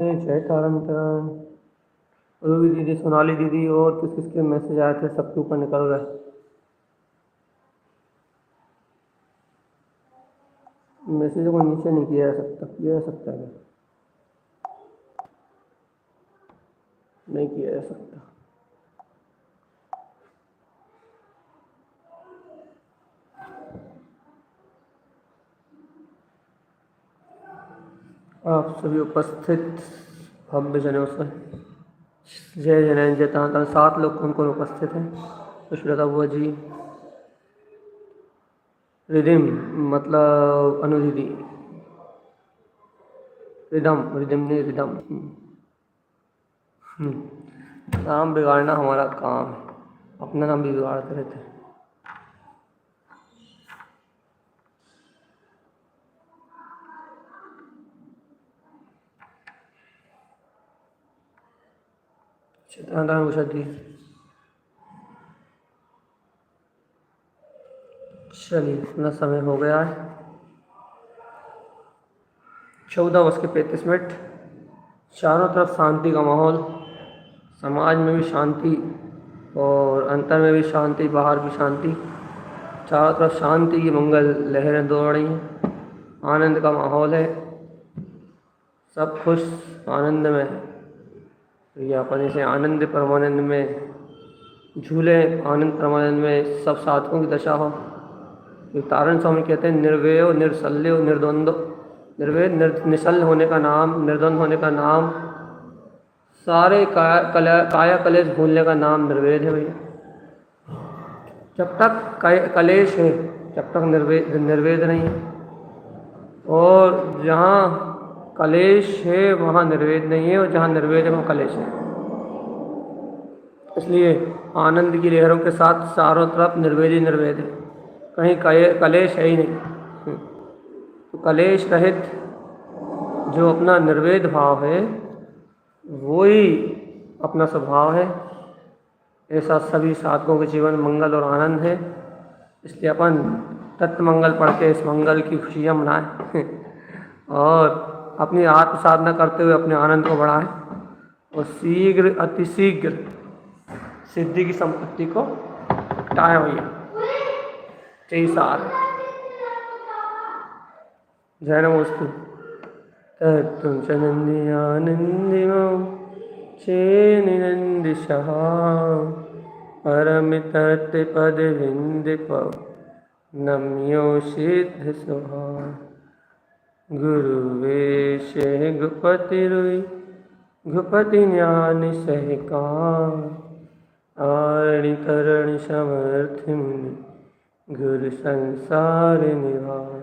जय तारण तारण। रूबी दीदी, सोनाली दीदी और किस किसके मैसेज आए थे, सबके ऊपर निकल रहा है। मैसेज को नीचे नहीं किया जा सकता, किया जा सकता है क्या? नहीं किया जा सकता। आप सभी उपस्थित भव्य जनों से जय जैन जय तारण तारण। 7 लोग कौन कौन उपस्थित हैं? पुष्पलता बुआ जी, रिदिम मतलब अनु दीदी, रिदम रिदिम नहीं रिदम। नाम बिगाड़ना हमारा काम है, अपना नाम भी बिगाड़ते रहते हैं। तारण तारण उषा जी, चलिए इतना समय हो गया है। 14:35। चारों तरफ शांति का माहौल, समाज में भी शांति और अंतर में भी शांति, बाहर भी शांति। चारों तरफ शांति की मंगल लहरें दौड़ रही हैं। आनंद का माहौल है, सब खुश आनंद में है। तो ये अपन इसे आनंद परमानंद में झूले, आनंद परमानंद में सब साधकों की दशा हो। तो तारण स्वामी कहते हैं निर्वय निर्शल्य निर्द्वंद्व। निर्वय निश्चल होने का नाम, निर्द्वंद होने का नाम, सारे काया कलेश भूलने का नाम निर्वेद है भैया। जब तक कलेश है, जब तक निर्वेद नहीं है। और जहाँ कलेश है वहाँ निर्वेद नहीं है, और जहाँ निर्वेद है वहाँ कलेश है। इसलिए आनंद की लहरों के साथ चारों तरफ निर्वेद ही निर्वेद है, कहीं कलेश है ही नहीं। तो कलेश रहित जो अपना निर्वेद भाव है वो ही अपना स्वभाव है। ऐसा सभी साधकों के जीवन मंगल और आनंद है। इसलिए अपन तत्व मंगल पढ़ के इस मंगल की खुशियाँ मनाएं और अपनी आत्म साधना करते हुए अपने आनंद को बढ़ाएं और शीघ्र अतिशीघ्र सिद्धि की संपत्ति को टाएं भैया। यही सार है। जय नमोस्तु। तत्व चनंदी आनंदिमो चेनिनंदिशः परमितत्पद विंदिप नम्यो सिद्ध सुहा। गुरुवेश गुपति रुई गुपति ज्ञान सहकार आरणि करण समर्थि मुनि गुरु संसार निवार।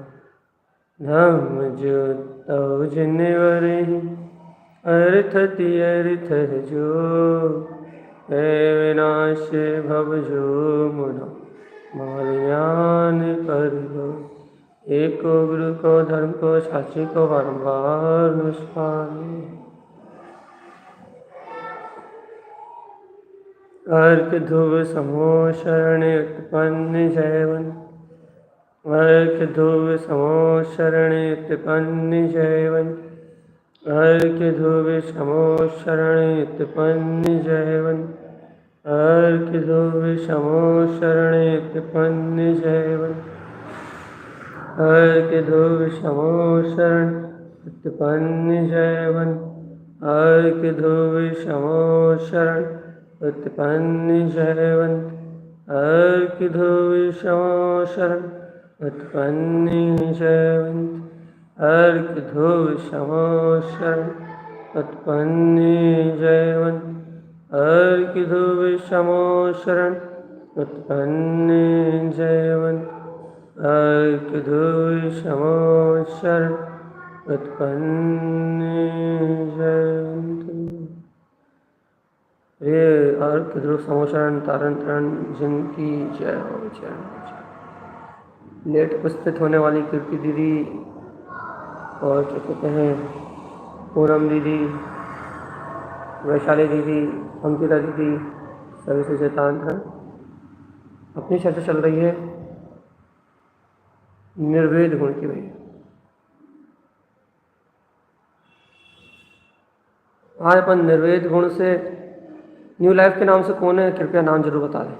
धम्म ज्योतौ जिनवरहि अर्थ तियर्थ जो है विनाश भव जो मुना मालयान कर दो। एको गुरु को धर्म को साक्षी को बारंबार निष्पान। अर्क ध्रुव समो शरण उत्पन्न जयवन। अर्क ध्रुव समो शरण उत्पन्न जयवन। अर्क ध्रुव समो शरण उत्पन्न जयवन। अर्क ध्रुव समो शरण उत्पन्न जयवन। अर्क ध्रुव समो शरण उत्पन्न जयवन। अर्क ध्रुव समो शरण उत्पन्न जयवन। अर्क ध्रुव समो शरण उत्पन्न जयवन। अर्क ध्रुव समो शरण उत्पन्न जयवन। अर्क ध्रुव समो शरण उत्पन्न जयवन। अर्क ध्रुव समो शरण उत्पन्न जयवन। ये अर्क ध्रुव समो शरण तारण तारण जिनकी जय हो, जय हो, जय। लेट उपस्थित होने वाली कीर्ति दीदी और क्या कहते हैं पूनम दीदी, वैशाली दीदी, अंकिता दीदी, सभी से जयतान हैं। अपनी चर्चा चल रही है निर्वेद गुण की भैया। आज अपन निर्वेद गुण से न्यू लाइफ के नाम से कौन है, कृपया नाम जरूर बता दें।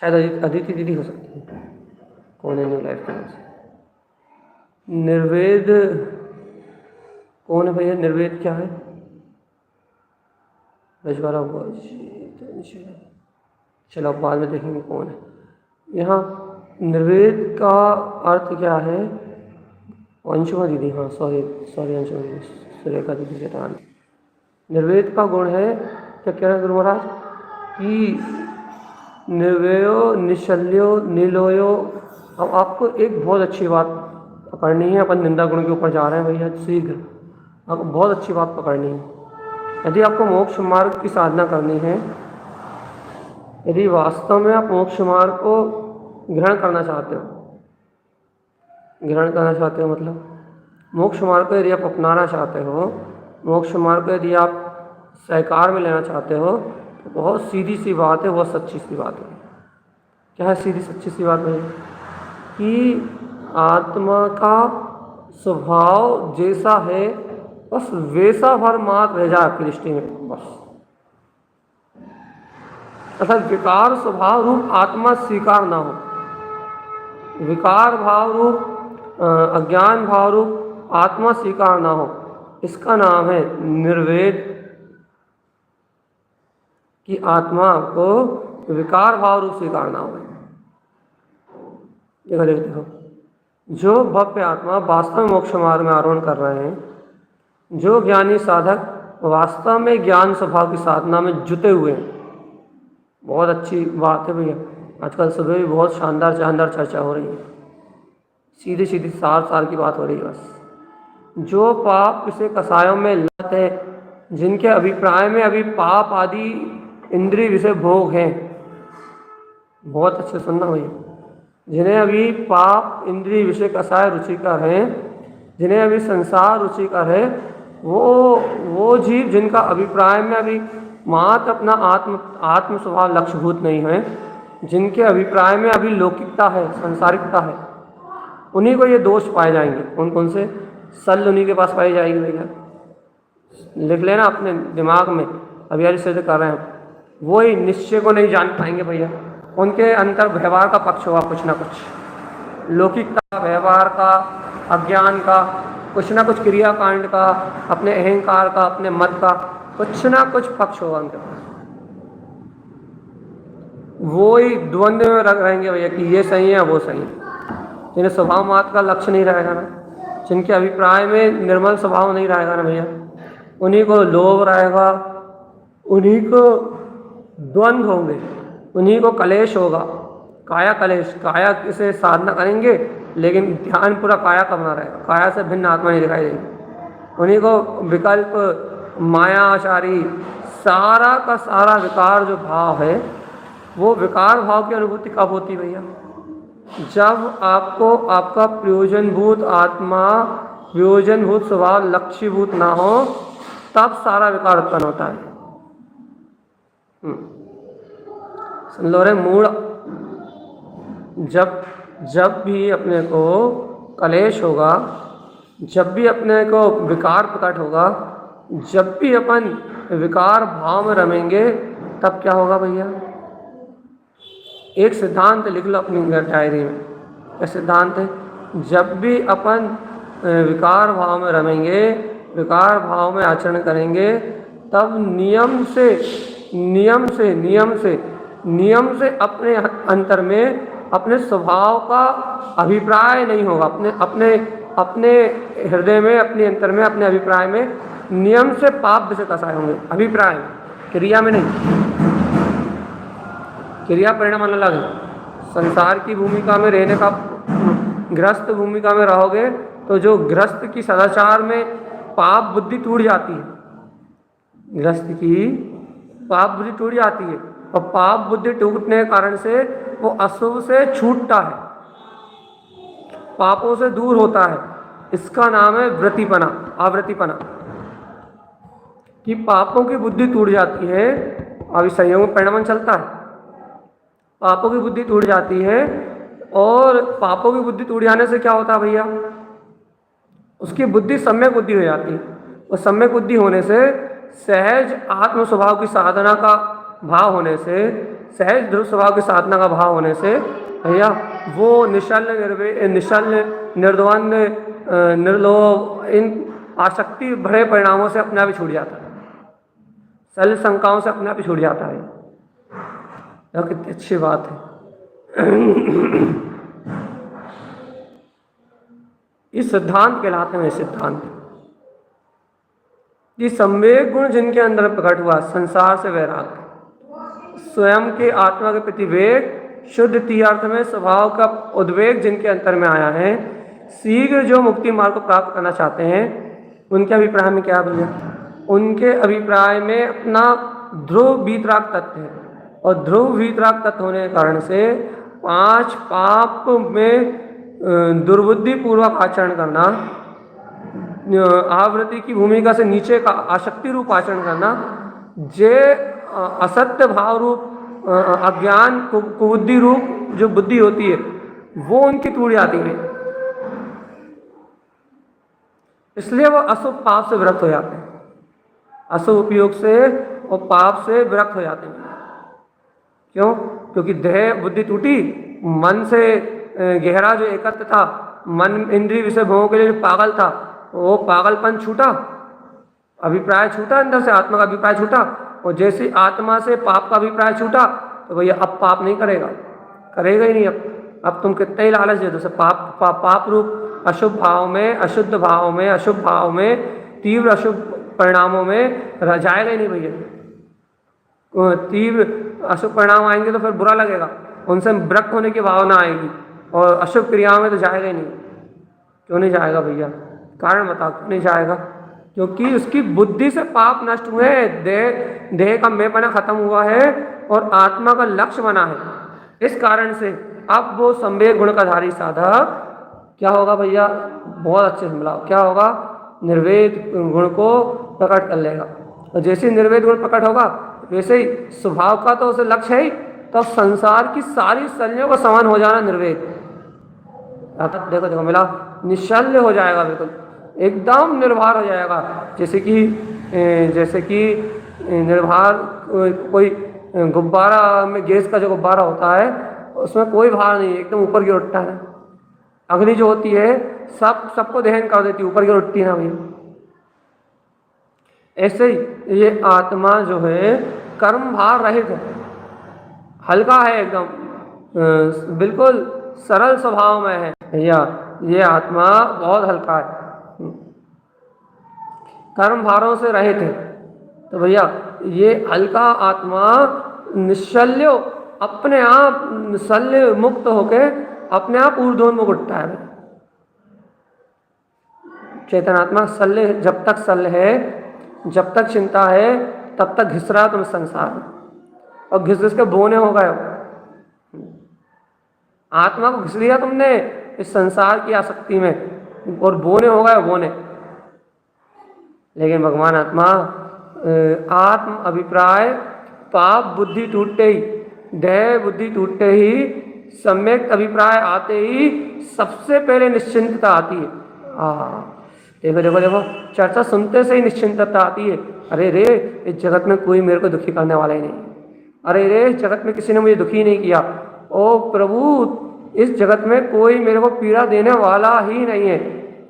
शायद अदिति दीदी हो सकती है। कौन है न्यू लाइफ के नाम से? निर्वेद कौन है भैया? निर्वेद क्या है? रजवाड़ा हुआ जी, चलो अब बाद में देखेंगे कौन है। यहाँ निर्वेद का अर्थ क्या है? अंशुमा दीदी, हाँ सॉरी अंशुमा दीदी, सुरेखा दीदी से तान। निर्वेद का गुण है क्या कह रहे हैं गुरु महाराज कि निर्वेयो निशल्यो निलोयो। अब आपको एक बहुत अच्छी बात पकड़नी है, अपन निंदा गुण के ऊपर जा रहे हैं भैया, शीघ्र आपको बहुत अच्छी बात पकड़नी है। यदि आपको मोक्ष मार्ग की साधना करनी है, यदि वास्तव में आप मोक्ष मार्ग को ग्रहण करना चाहते हो, मतलब मोक्ष मार्ग को यदि आप अपनाना चाहते हो, मोक्ष मार्ग को यदि आप सहकार में लेना चाहते हो, तो बहुत सीधी सी बात है, बहुत सच्ची सी बात है। क्या है सीधी सच्ची सी बात है? कि आत्मा का स्वभाव जैसा है बस वैसा भर मात्र रह जाए आपकी दृष्टि में, बस। अर्थात विकार स्वभाव रूप आत्मा स्वीकार ना हो, विकार भाव रूप अज्ञान भाव रूप आत्मा स्वीकार ना हो, इसका नाम है निर्वेद। कि आत्मा को विकार भाव रूप स्वीकार ना हो। देखो, जो भव्य आत्मा वास्तव में मोक्ष मार्ग में आरोहण कर रहे हैं, जो ज्ञानी साधक वास्तव में ज्ञान स्वभाव की साधना में जुटे हुए हैं, बहुत अच्छी बात है भैया। आजकल सुबह भी बहुत शानदार चर्चा हो रही है, सीधी सीधी सार की बात हो रही है बस। जो पाप इसे कसायों में लत है, जिनके अभिप्राय में अभी पाप आदि इंद्रिय विषय भोग हैं, बहुत अच्छे सुनना भैया, जिन्हें अभी पाप इंद्रिय विषय कसाय रुचिकर हैं, जिन्हें अभी संसार रुचिकर है, वो जीव जिनका अभिप्राय में अभी मात्र अपना आत्म स्वभाव लक्ष्यभूत नहीं है, जिनके अभिप्राय में अभी लौकिकता है, संसारिकता है, उन्हीं को ये दोष पाए जाएंगे। कौन से सल उन्हीं के पास पाई जाएगी भैया। लिख लेना अपने दिमाग में, अभी यार से कर रहे हैं, वही निश्चय को नहीं जान पाएंगे भैया। उनके अंतर व्यवहार का पक्ष होगा, कुछ ना कुछ लौकिकता व्यवहार का, अज्ञान का, कुछ ना कुछ क्रियाकांड का, अपने अहंकार का, अपने मत का, कुछ ना कुछ पक्ष होगा उनके पास। वो ही द्वंद्व में रख रहेंगे भैया कि ये सही है वो सही है। जिन्हें स्वभाव मात्र का लक्ष्य नहीं रहेगा ना, जिनके अभिप्राय में निर्मल स्वभाव नहीं रहेगा ना भैया, उन्हीं को लोभ रहेगा, उन्हीं को द्वंद्व होंगे, उन्हीं को कलेश होगा, काया कलेश। काया से साधना करेंगे लेकिन ध्यान पूरा काया का बना रहेगा, काया से भिन्न आत्मा नहीं दिखाई देगी। उन्हीं को विकल्प, माया आचारी, सारा का सारा विकार जो भाव है, वो विकार भाव की अनुभूति कब होती भैया? जब आपको आपका प्रयोजनभूत आत्मा, प्रयोजनभूत स्वभाव लक्ष्यभूत ना हो, तब सारा विकार उत्पन्न होता है। सुन लो रे मूड, जब भी अपने को कलेश होगा, जब भी अपने को विकार प्रकट होगा, जब भी अपन विकार भाव में रमेंगे, तब क्या होगा भैया? एक सिद्धांत लिख लो अपनी डायरी में। क्या सिद्धांत है? जब भी अपन विकार भाव में रमेंगे, विकार भाव में आचरण करेंगे, तब नियम से अपने अंतर में अपने स्वभाव का अभिप्राय नहीं होगा। अपने हृदय में, अपने अंतर में, अपने अभिप्राय में नियम से पाप विषय कसाए होंगे। अभिप्राय में, क्रिया में नहीं। क्रिया परिणाम अलग है। संसार की भूमिका में रहने का, गृहस्थ भूमिका में रहोगे तो जो गृहस्थ की सदाचार में पाप बुद्धि टूट जाती है, गृहस्थ की पाप बुद्धि टूट जाती है, और पाप बुद्धि टूटने के कारण से वो अशुभ से छूटता है, पापों से दूर होता है। इसका नाम है वृत्तिपना, आवृत्तिपना। कि पापों की बुद्धि टूट जाती है, अभी संयोग में परिणाम चलता है, पापों की बुद्धि टूट जाती है, और पापों की बुद्धि टूट जाने से क्या होता है भैया? उसकी बुद्धि सम्यक बुद्धि हो जाती है, और सम्यक बुद्धि होने से सहज आत्म स्वभाव की साधना का भाव होने से, सहज ध्रुव स्वभाव की साधना का भाव होने से भैया वो निश्चल निर्द्वंद निर्लोभ इन आसक्ति भरे परिणामों से अपने आप ही छूट जाता है, सल शंकाओं से अपने आप ही छूट जाता है। यह कितनी अच्छी बात है। इस सिद्धांत कहलाते हैं सिद्धांत। ये संवेग गुण जिनके अंदर प्रकट हुआ, संसार से वैराग्य, स्वयं के आत्मा के प्रति वेग, शुद्ध तीर्थ में स्वभाव का उद्वेग जिनके अंतर में आया है, शीघ्र जो मुक्ति मार्ग को प्राप्त करना चाहते हैं, उनके अभिप्राय में क्या भैया? उनके अभिप्राय में अपना ध्रुव वीतराग तत्व है, और ध्रुव वीतराग तत्व होने के कारण से 5 पाप में दुर्बुद्धि पूर्वक आचरण करना, आवृत्ति की भूमिका से नीचे का आसक्ति रूप आचरण करना, जे असत्य भाव रूप अज्ञान कुबुद्धि रूप जो बुद्धि होती है वो उनकी टूट जाती है, इसलिए वो अशुभ पाप से विरक्त हो जाते हैं, अशुभ उपयोग से और पाप से विरक्त हो जाते हैं। क्यों? क्योंकि देह बुद्धि टूटी, मन से गहरा जो एकत्व था, मन इंद्रिय विषय भोगों के लिए जो पागल था, वो पागलपन छूटा, अभिप्राय छूटा, अंदर से आत्मा का अभिप्राय छूटा, और जैसे आत्मा से पाप का अभिप्राय छूटा तो भैया अब पाप नहीं करेगा, करेगा ही नहीं। अब तुम कितने ही लालच दे दो, पाप रूप अशुभ भाव में, अशुद्ध भाव में, अशुभ भाव में, तीव्र अशुभ परिणामों में जाएगा ही नहीं भैया। तीव्र अशुभ परिणाम आएंगे तो फिर बुरा लगेगा, उनसे विरक्त होने की भावना आएगी, और अशुभ क्रियाओं में तो जाएगा ही नहीं। क्यों नहीं जाएगा भैया? कारण बताओ क्यों नहीं जाएगा? क्योंकि उसकी बुद्धि से पाप नष्ट हुए, देह का मैंपना खत्म हुआ है और आत्मा का लक्ष्य बना है। इस कारण से अब वो संवेग गुण का धारी साधक क्या होगा भैया? बहुत अच्छे से मिलाओ, क्या होगा? निर्वेद गुण को प्रकट कर लेगा, और जैसे निर्वेद गुण प्रकट होगा वैसे ही स्वभाव का तो उसे लक्ष्य है ही, तो संसार की सारी शल्यों का समान हो जाना निर्वेद। देखो देखो मिला, निशल्य हो जाएगा, बिल्कुल एकदम निर्भर हो जाएगा। जैसे कि निर्भर कोई गुब्बारा में, गैस का जो गुब्बारा होता है उसमें कोई भार नहीं, एकदम ऊपर की ओर उठता है। अग्नि जो होती है सबको दहन कर देती है, ऊपर की ओर उठती है ना भैया। ऐसे ही ये आत्मा जो है कर्म भार रहित है, हल्का है, एकदम बिल्कुल सरल स्वभाव में है भैया। ये आत्मा बहुत हल्का है, कर्म भारों से रहित है। तो भैया ये हल्का आत्मा निश्चल्य, अपने आप शल्य मुक्त होके अपने आप ऊर्ध्वोन्मुख उठता है। चेतन आत्मा शल्य, जब तक शल्य है, जब तक चिंता है, तब तक घिस रहा तुम संसार में, और घिस के बोने हो गए। आत्मा को घिस लिया तुमने इस संसार की आसक्ति में, और बोने हो गए बोने। लेकिन भगवान आत्मा आत्म अभिप्राय पाप बुद्धि टूटते ही, देह बुद्धि टूटते ही, सम्यक अभिप्राय आते ही सबसे पहले निश्चिंतता आती है। देखो देखो देखो, चर्चा सुनते से ही निश्चिंतता आती है। अरे रे, इस जगत में कोई मेरे को दुखी करने वाला ही नहीं। अरे रे, इस जगत में किसी ने मुझे दुखी नहीं किया। ओ प्रभु, इस जगत में कोई मेरे को पीड़ा देने वाला ही नहीं है,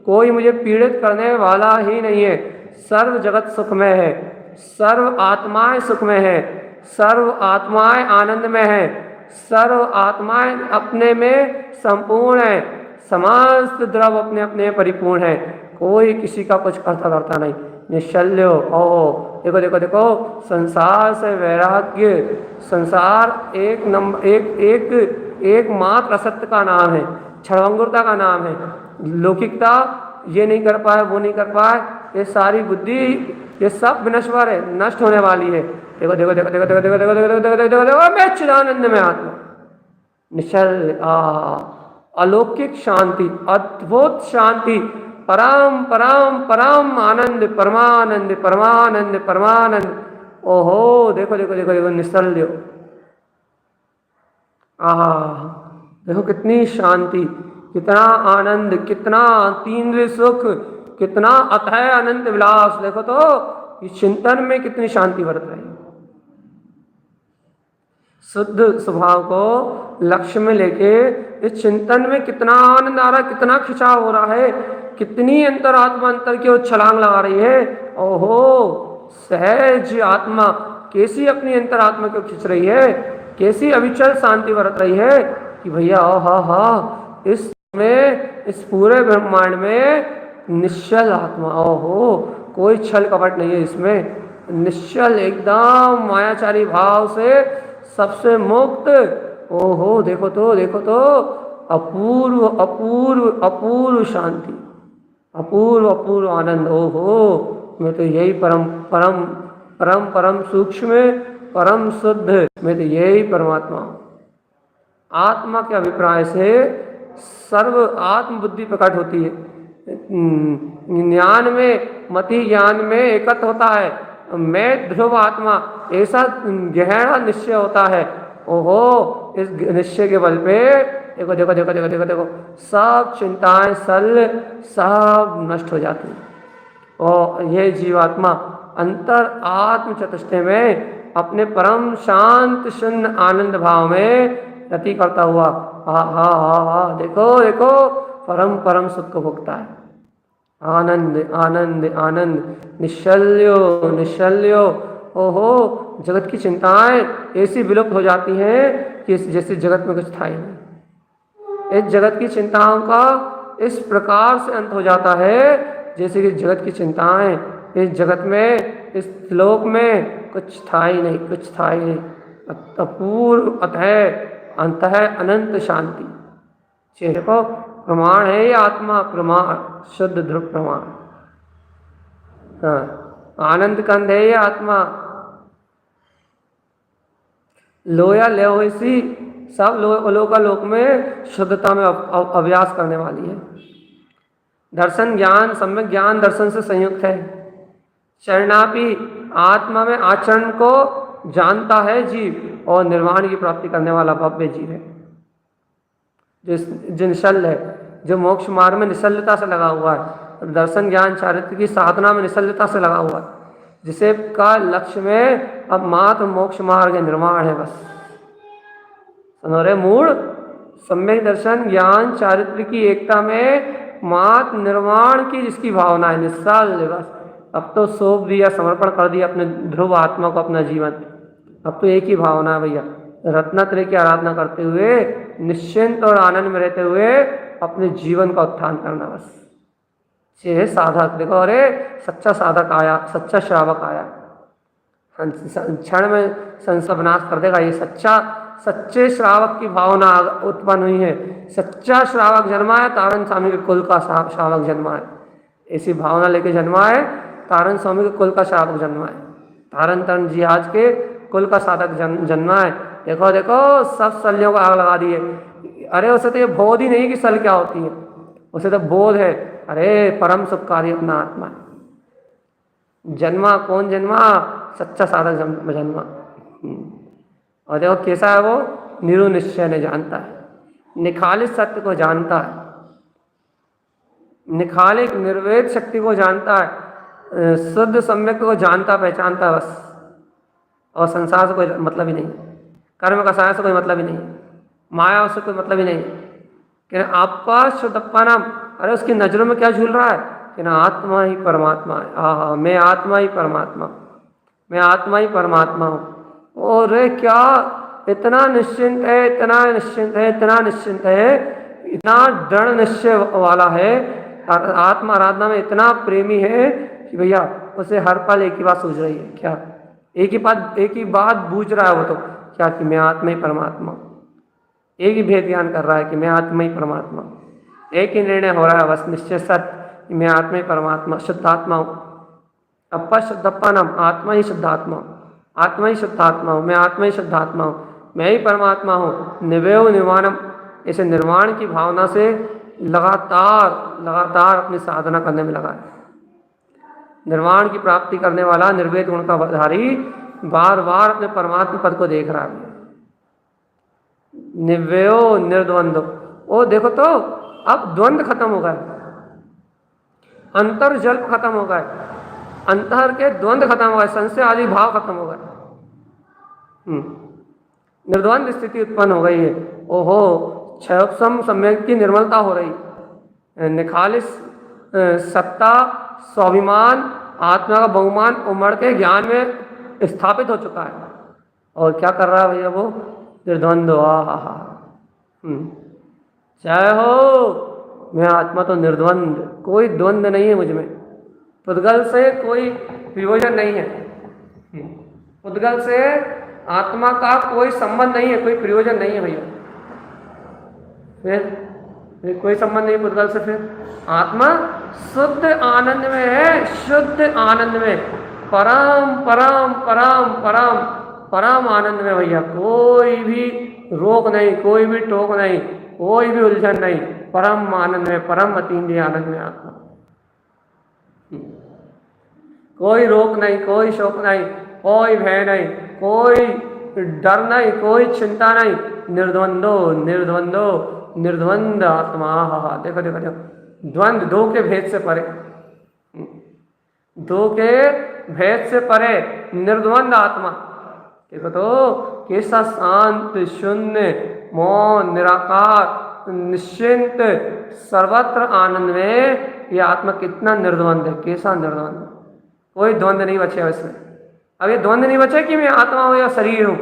कोई मुझे पीड़ित करने वाला ही नहीं है। सर्व जगत सुखमय है, सर्व आत्माएं सुखमय है, सर्व आत्माएं आनंद में है, सर्व आत्माएं अपने में संपूर्ण है, समस्त द्रव अपने अपने परिपूर्ण है, कोई किसी का कुछ करता नहीं। निश्चल्य हो। देखो देखो देखो, संसार से वैराग्य, संसार एक मात्र असत्य का नाम है, क्षणभंगुरता का नाम है। लौकिकता, ये नहीं कर पाए, वो नहीं कर पाए, ये सारी बुद्धि, ये सब विनश्वर है, नष्ट होने वाली है। देखो देखो देखो देखो देखो देखो देखो देखो देखो देखो देखो देखो, मैं चिदानंद में आत्मा, निश्चल, अलौकिक शांति, अद्भुत शांति, परम परम परम आनंद, परमानंद परमानंद परमानंद। ओहो, देखो देखो देखो देखो, निश्चल्य। देखो कितनी शांति, कितना आनंद, कितना तीव्र सुख, कितना अथय अनंत विलास। देखो तो कि चिंतन में कितनी शांति बरत रही है। शुद्ध स्वभाव को लक्ष्य में लेके इस चिंतन में कितना आनंद आ रहा है, कितना खिंचाव हो रहा है, कितनी अंतरात्मा अंतर की ओर छलांग लगा रही है। ओहो, सहज आत्मा कैसी अपनी अंतरात्मा को खींच रही है, कैसी अविचल शांति बरत रही है कि भैया हा इसमें, इस पूरे ब्रह्मांड में निश्चल आत्मा, ओहो कोई छल कपट नहीं है इसमें, निश्चल एकदम मायाचारी भाव से सबसे मुक्त। ओहो देखो तो, देखो तो, अपूर्व अपूर्व अपूर्व शांति, अपूर्व अपूर्व आनंद। ओहो, मैं तो यही परम परम परम परम सूक्ष्म परम शुद्ध, मैं तो यही परमात्मा हूँ। आत्मा के अभिप्राय से सर्व आत्म बुद्धि प्रकट होती है। ज्ञान में, मति ज्ञान में एकत्र होता है, मैं ध्रुव आत्मा, ऐसा गहरा निश्चय होता है। ओहो, इस निश्चय के बल पे देखो देखो देखो देखो देखो देखो सब चिंताएं सब नष्ट हो जाती हैं। और यह जीवात्मा अंतर आत्म चतुष्टय में अपने परम शांत शून्य आनंद भाव में रति करता हुआ हा हा हा हा देखो देखो परम परम सुख को भोगता है। आनंद आनंद आनंद, निश्चल्यो निश्चल्यो। ओहो, जगत की चिंताएं ऐसी विलुप्त हो जाती हैं कि जैसे जगत में कुछ था ही नहीं। इस जगत की चिंताओं का इस प्रकार से अंत हो जाता है जैसे कि जगत की चिंताएं इस जगत में, इस लोक में कुछ था ही नहीं, कुछ था ही नहीं। अपूर्व अतः अंत है अनंत शांति। देखो प्रमाण है ये आत्मा, प्रमाण शुद्ध ध्रुव प्रमाण। हाँ, आनंद कंद है ये आत्मा, लोया ले हुई सब लोक में शुद्धता में अभ्यास करने वाली है। दर्शन ज्ञान, सम्यक ज्ञान दर्शन से संयुक्त है। शरणापि आत्मा में आचरण को जानता है जीव, और निर्वाण की प्राप्ति करने वाला भव्य जीव है जो निश्चल है, जो मोक्ष मार्ग में निश्चलता से लगा हुआ है, दर्शन ज्ञान चारित्र की साधना में निश्चलता से लगा हुआ है, जिसे का लक्ष्य में अब मात्र मोक्ष मार्ग निर्माण है। बस सुनो मूड, सम्यक दर्शन ज्ञान चारित्र की एकता में मात्र निर्माण की जिसकी भावना है, निश्चल बस। अब तो सौंप दिया, समर्पण कर दिया अपने ध्रुव आत्मा को अपना जीवन। अब तो एक ही भावना है भैया, रत्नत्रय की आराधना करते हुए निश्चिंत और आनंद में रहते हुए अपने जीवन का उत्थान करना। बस ये है साधक। देखो अरे सच्चा साधक आया, सच्चा श्रावक आया, क्षण में संसार विनाश कर देगा। ये सच्चे श्रावक की भावना उत्पन्न हुई है। सच्चा श्रावक जन्मा है, तारण स्वामी के कुल का श्रावक जन्मा है। ऐसी भावना लेके जन्मा है, तारण स्वामी के कुल का श्रावक जन्मा है, तारण तरण जी आज के कुल का साधक जन्मा है। देखो देखो सब सलियों को आग लगा दी है। अरे उसे तो ये बोध ही नहीं कि सल क्या होती है, उसे तो बोध है अरे परम सुखकारी अपना आत्मा है। जन्मा कौन जन्मा? सच्चा साधक जन्मा। और देखो कैसा है वो, निरुनिश्चय ने जानता है, निखालिस सत्य को जानता है, निखालिक निर्वेद शक्ति को जानता है, शुद्ध सम्यक को जानता पहचानता है बस। और संसार से कोई मतलब ही नहीं, कर्म का साया से कोई मतलब ही नहीं, माया उससे कोई मतलब ही नहीं। कि आपका शुद्धप्पा नाम, अरे उसकी नजरों में क्या झूल रहा है कि ना आत्मा ही परमात्मा है। हाँ, मैं आत्मा ही परमात्मा, मैं आत्मा ही परमात्मा हूँ। और क्या इतना निश्चिंत है, इतना निश्चिंत है, इतना निश्चिंत है, इतना दृढ़ निश्चय वाला है, आत्मा आराधना में इतना प्रेमी है कि भैया उसे हर पल एक ही बात सूझ रही है। क्या? एक ही बात बूझ रहा है वो तो, क्या कि मैं आत्मा ही परमात्मा। एक ही भेद ज्ञान कर रहा है कि मैं आत्मा ही परमात्मा। एक ही निर्णय हो रहा है बस, निश्चय सत्य कि मैं आत्मा ही परमात्मा, शुद्धात्मा हूँ। अप्पा शुद्धप्पा नाम, आत्मा ही शुद्धात्मा हूँ, आत्मा ही शुद्धात्मा हूँ, मैं आत्मा ही शुद्धात्मा हूँ, मैं ही परमात्मा हूँ। निवयो निर्वाणम, ऐसे निर्वाण की भावना से लगातार अपनी साधना करने में लगा है। निर्वाण की प्राप्ति करने वाला निर्वेद गुण का धारी बार बार अपने परमात्मा पद को देख रहा है। निव्यो निर्द्वंद, ओ देखो तो अब द्वंद्व खत्म हो गए, अंतर जल्प खत्म हो गए। अंतहर के द्वंद्व खत्म हो गए, संशय आदि भाव खत्म हो गए, निर्द्वंद स्थिति उत्पन्न हो गई है। ओहो, क्षयोपम सम्यक की निर्मलता हो रही, निखालिस सत्ता, स्वाभिमान, आत्मा का बहुमान उमड़ के ज्ञान में स्थापित हो चुका है। और क्या कर रहा है भैया वो? निर्द्वंद। हा। जय हो, मैं आत्मा तो निर्द्वंद, कोई द्वंद्व नहीं है मुझ में, पुद्गल से कोई वियोजन नहीं है, पुद्गल से आत्मा का कोई संबंध नहीं है, कोई प्रयोजन नहीं है भैया। फिर कोई संबंध नहीं पुद्गल से, फिर आत्मा शुद्ध आनंद में है, शुद्ध आनंद में, परम परम परम परम परम आनंद में भैया। कोई भी रोक नहीं, कोई भी टोक नहीं, कोई भी उलझन नहीं, परम आनंद में, परम अतीन्द्रिय आनंद में आत्मा। कोई रोक नहीं, कोई शोक नहीं, कोई भय नहीं, कोई डर नहीं, कोई चिंता नहीं, निर्द्वंदो निर्द्वंदो निर्द्वंद आत्मा। हा। देखो देखो देखो, द्वंद, दो के भेद से परे, दो के भेद से परे निर्द्वंद आत्मा। देखो तो कैसा शांत, शून्य, मौन, निराकार, निश्चिंत, सर्वत्र आनंद में यह आत्मा कितना निर्द्वंद है, कैसा निर्द्वंद, कोई द्वंद्व नहीं बचे इसमें। अब ये द्वंद्व नहीं बचे कि मैं आत्मा हूं या शरीर हूं,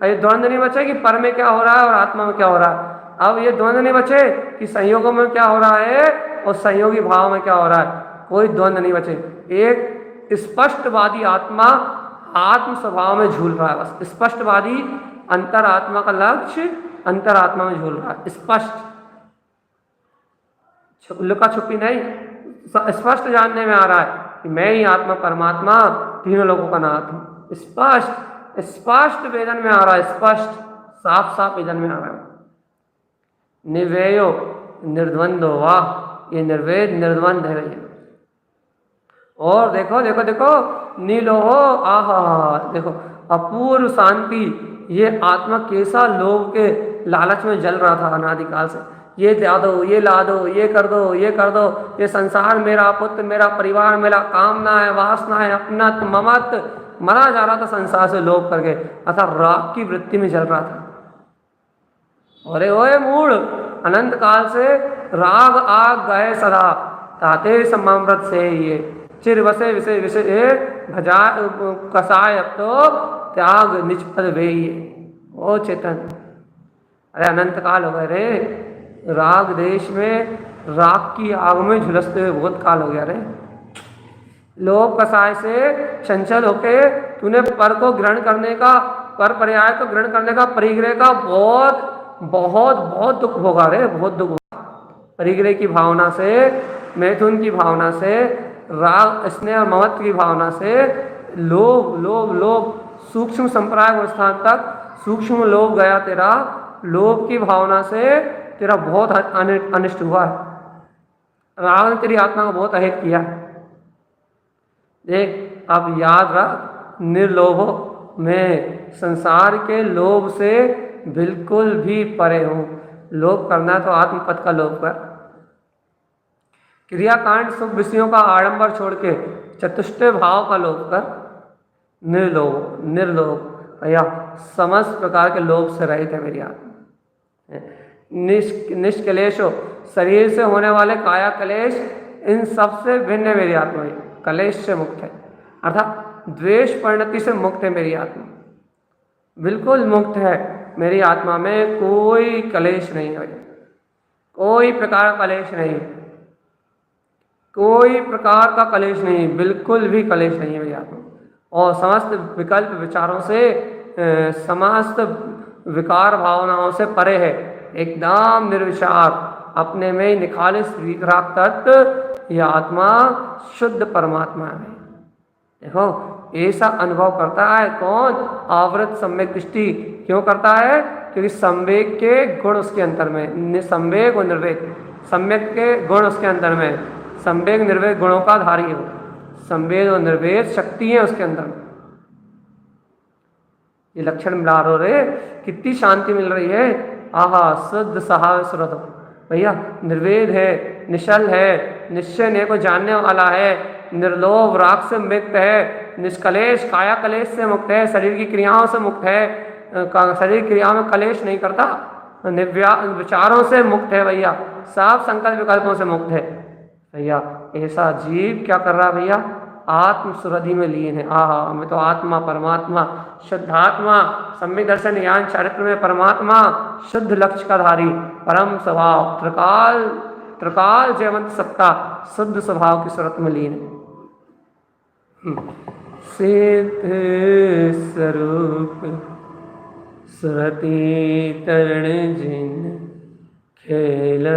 ये द्वंद्व नहीं बचे कि पर में क्या हो रहा है और आत्मा में क्या हो रहा है। अब ये द्वंद्व नहीं बचे कि संयोगों में क्या हो रहा है और संयोगी भाव में क्या हो रहा है, कोई द्वंद्व नहीं बचे। एक स्पष्टवादी आत्मा आत्म स्वभाव में झूल रहा है, बस स्पष्टवादी अंतरात्मा का लक्ष्य अंतरात्मा में झूल रहा है, स्पष्ट, लुका छुपी नहीं, स्पष्ट जानने में आ रहा है कि मैं ही आत्मा परमात्मा तीनों लोगों का नाथ हूं। स्पष्ट स्पष्ट वेदन में आ रहा है, स्पष्ट साफ साफ वेदन में आ रहा है। निवेयो निर्द्वंदो, वाह, ये निर्वेद निर्द्वंद है भैया। और देखो देखो देखो, नीलोहो, आहा, देखो अपूर्व शांति। ये आत्मा कैसा लोभ के लालच में जल रहा था अनादिकाल से, ये ला दो, ये ला दो, ये कर दो, ये कर दो, ये संसार मेरा, पुत्र मेरा, परिवार मेरा, कामना है, वासना है, अपनत, ममत, मरा जा रहा था संसार से लोभ करके, अर्थात राग की वृत्ति में जल रहा था। अरे ओए मूढ़, अनंत काल से राग आग गए सदा, ताते समामृत से ये चिर वसे विषय विषय भजा कसाय, अब तो त्याग निष्पद वे। ओ चेतन, अरे अनंत काल हो गए रे, राग देश में राग की आग में झुलसते हुए बहुत काल हो गया रे। लोभ कसाय से चंचल होके तूने पर को ग्रहण करने का, पर पर्याय को ग्रहण करने का, परिग्रह का बहुत बहुत बहुत दुख भोगा रे, बहुत दुख भोगा। परिग्रह की भावना से, मैथुन की भावना से, राग स्नेह और ममत्व की भावना से, लोभ लोभ लोभ सूक्ष्म संप्राय स्थान तक सूक्ष्म लोभ गया तेरा, लोभ की भावना से तेरा बहुत अनिष्ट हुआ है। राग ने तेरी आत्मा को बहुत अहित किया। देख, अब याद रख, निर्लोभो, मैं संसार के लोभ से बिल्कुल भी परे हूं। लोभ करना तो आत्मपद का लोभ कर, क्रियाकांड सुख विषयों का आडंबर छोड़ के चतुष्टय भाव का लोभ कर। निर्लोभ निर्लोभ भैया, समस्त प्रकार के लोभ से रहित है मेरी आत्मा। निष्कलेशो, शरीर से होने वाले काया कलेश, इन सब से भिन्न है मेरी आत्मा, कलेश से मुक्त है, अर्थात द्वेष परिणति से मुक्त है मेरी आत्मा, बिल्कुल मुक्त है मेरी आत्मा में। कोई कलेश नहीं है, कोई प्रकार का कलेश नहीं, कोई प्रकार का कलेश नहीं, बिल्कुल भी कलेश नहीं है मेरी आत्मा। और समस्त विकल्प विचारों से, समस्त विकार भावनाओं से परे है, एकदम निर्विचार, अपने में निखालिस वीतराग तत्व, यह आत्मा शुद्ध परमात्मा है। देखो, ऐसा अनुभव करता है कौन? आवृत सम्यक दृष्टि। क्यों करता है? क्योंकि संवेग के गुण उसके अंतर में, संवेग और निर्वेग, सम्यक के गुण उसके अंदर में, संवेग निर्वेग गुणों का धारी हो, संवेद और निर्वेद शक्ति है उसके अंदर। ये लक्षण मिला रहे हो रे, कितनी शांति मिल रही है। आहा, शुद्ध सहाय सुरत भैया, निर्वेद है, निश्चल है, निश्चय ने को जानने वाला है, निर्लोभ राग से मुक्त है, निष्कलेश काया कलेश से मुक्त है, शरीर की क्रियाओं से मुक्त है, शरीर क्रियाओं में कलेश नहीं करता, विचारों से मुक्त है भैया, सब संकल्प विकल्पों से मुक्त है भैया। ऐसा जीव क्या कर रहा है भैया? आत्म सुरधि में लीन है। आहा, हमें तो आत्मा परमात्मा शुद्धात्मा सम्यक दर्शन ज्ञान चारित्र में परमात्मा शुद्ध लक्ष्य का धारी परम स्वभाव त्रिकाल त्रिकाल जयवंत सत्ता शुद्ध स्वभाव की सूरत में लीन है। सिद्ध स्वरूप सुरति तरण जिन खेल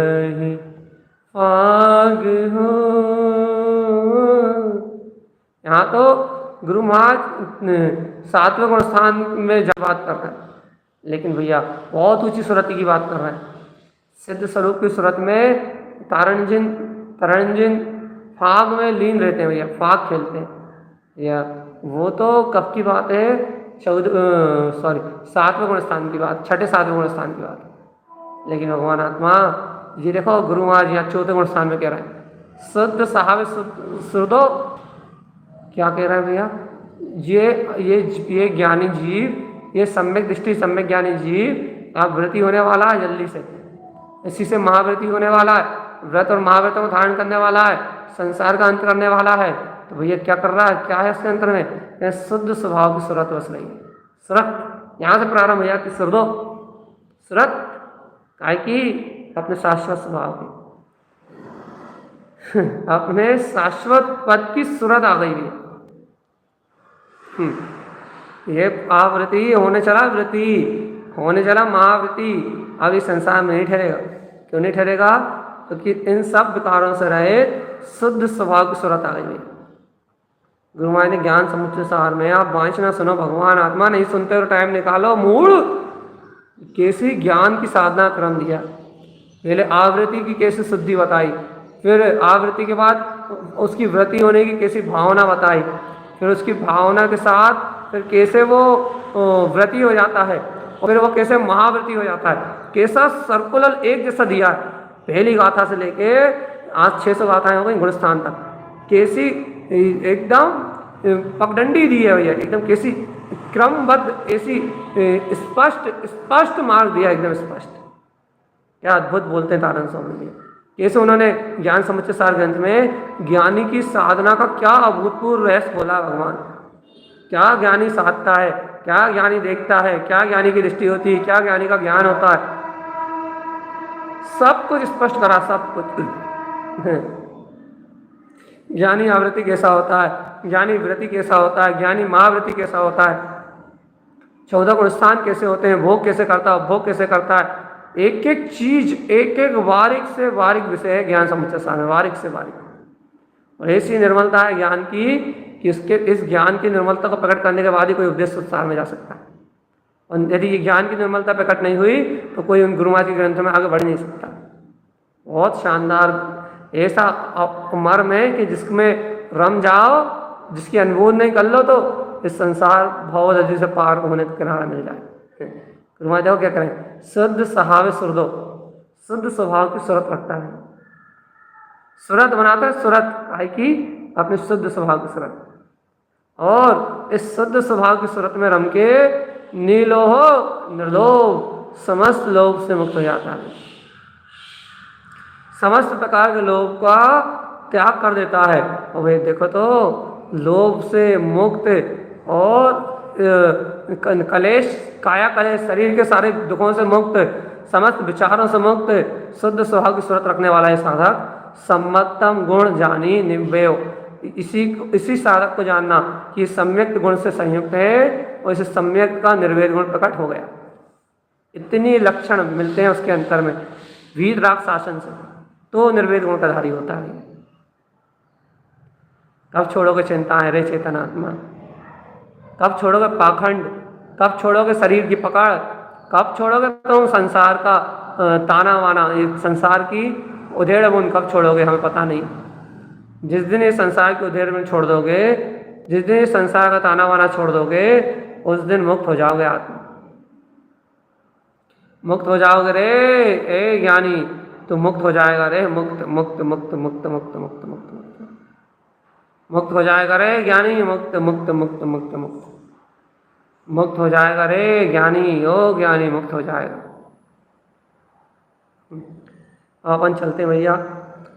आग हो। यहाँ तो गुरु महाराज सातवें गुण स्थान में जब बात कर रहे हैं, लेकिन भैया बहुत ऊंची सुरति की बात कर रहे हैं। सिद्ध स्वरूप की सूरत में तरंजिन फाग में लीन रहते हैं भैया, फाग खेलते हैं या वो तो कब की बात है? सातवें गुण स्थान की बात, छठे सातवें गुण स्थान की बात। लेकिन भगवान आत्मा ये देखो गुरु महाराज यहाँ चौथे गुण स्थान में कह रहे हैं शुद्ध साहब सुरदो। क्या कह रहे हैं भैया? ये ज्ञानी जीव, ये सम्यक दृष्टि सम्यक ज्ञानी जीव अब व्रति होने वाला है जल्दी से, इसी से महाव्रति होने वाला है, व्रत और महाव्रतों को धारण करने वाला है, संसार का अंत करने वाला है। तो भैया क्या कर रहा है? क्या है इसके अंतर में? यह शुद्ध स्वभाव की सूरत बस रही है। सूरत यहाँ से प्रारंभ भैया कि सुरदो सूरत काय की अपने शाश्वत स्वभाव की अपने शाश्वत पद की सूरत आ गई है। ये आवृत्ति होने चला व्रति, होने चला महाव्रति, अब इस संसार में नहीं ठहरेगा। क्यों नहीं ठहरेगा? क्योंकि इन सब विकारों से रहे शुद्ध स्वभाव की सूरत आ गई है। गुरु महाराज ने ज्ञान समुच्चय सार में आप वांछना सुनो भगवान आत्मा, नहीं सुनते हो टाइम निकालो, मूड कैसी ज्ञान की साधना क्रम दिया। पहले आवृत्ति की कैसे शुद्धि बताई, फिर आवृत्ति के बाद उसकी व्रति होने की कैसी भावना बताई, फिर उसकी भावना के साथ फिर कैसे वो व्रति हो जाता है और फिर वो कैसे महाव्रति हो जाता है। कैसा सर्कुलर एक जैसा दिया है पहली गाथा से लेके आज 600 गाथाएं हो गई गुणस्थान तक। कैसी एकदम पगडंडी दी है भैया, एकदम कैसी क्रमबद्ध, ऐसी स्पष्ट मार्ग दिया, एकदम स्पष्ट। क्या अद्भुत बोलते हैं तारण स्वामी जी। कैसे उन्होंने ज्ञान समुच्चय सार ग्रंथ में ज्ञानी की साधना का क्या अभूतपूर्व रहस्य बोला भगवान। क्या ज्ञानी साधता है, क्या ज्ञानी देखता है, क्या ज्ञानी की दृष्टि होती है, क्या ज्ञानी का ज्ञान होता है, सब कुछ स्पष्ट करा, सब कुछ। ज्ञानी आवृत्ति कैसा होता है, ज्ञानी व्रति कैसा होता है, ज्ञानी महाव्रति कैसा होता है, 14 गुण स्थान कैसे होते हैं, भोग कैसे करता है, उपभोग कैसे करता है, एक एक चीज, एक एक बारीक से बारीक विषय है ज्ञान समुच्चय सार में, बारीक से बारीक। और ऐसी निर्मलता है ज्ञान की कि इसके इस ज्ञान की निर्मलता को प्रकट करने के बाद ही कोई उपदेश सार में जा सकता है। और यदि ये ज्ञान की निर्मलता प्रकट नहीं हुई तो कोई उन गुरु महाराज के ग्रंथ में आगे बढ़ नहीं सकता। बहुत शानदार ऐसा मर्म है कि जिसमें रम जाओ, जिसकी अनुभूति नहीं कर लो तो इस संसार भव नदी से पार होने का किनारा मिल जाए। गुरु महाराज देखो क्या करें, शुद्ध स्वभाव सुरदो, शुद्ध स्वभाव की सूरत रखता है, सूरत बनाता है, सूरत आई की अपने शुद्ध स्वभाव की सूरत। और इस शुद्ध स्वभाव की सूरत में रम के नीलोह निर्लोभ समस्त लोभ से मुक्त हो जाता है, समस्त प्रकार के लोभ का त्याग कर देता है। और भाई देखो तो लोभ से मुक्त और कलेश काया कलेश शरीर के सारे दुखों से मुक्त, समस्त विचारों से मुक्त शुद्ध स्वभाव की सूरत रखने वाला है साधक। सम्मतम गुण जानी निव्यय, इसी साधक को जानना कि सम्यक गुण से संयुक्त है और इस सम्यक का निर्वेद गुण प्रकट हो गया। इतनी लक्षण मिलते हैं उसके अंतर में वीर राग शासन से, तो निर्वेद गुण का धारी होता है। कब छोड़ोगे चिंताएं रे चेतनात्मा, कब छोड़ोगे पाखंड, कब छोड़ोगे शरीर की पकड़, कब छोड़ोगे तुम संसार का ताना वाना, संसार की उधेड़ बुन कब छोड़ोगे हमें पता नहीं। जिस दिन ये संसार की उधेड़ बुन छोड़ दोगे, जिस दिन ये संसार का ताना वाना छोड़ दोगे, उस दिन मुक्त हो जाओगे आत्मा, मुक्त हो जाओगे रे ए ज्ञानी, तू मुक्त हो जाएगा रे, मुक्त मुक्त मुक्त मुक्त मुक्त मुक्त मुक्त मुक्त मुक्त हो जाएगा रे ज्ञानी, मुक्त मुक्त मुक्त मुक्त मुक्त मुक्त हो जाएगा रे ज्ञानी, ओ ज्ञानी मुक्त हो जाएगा। अपन चलते भैया,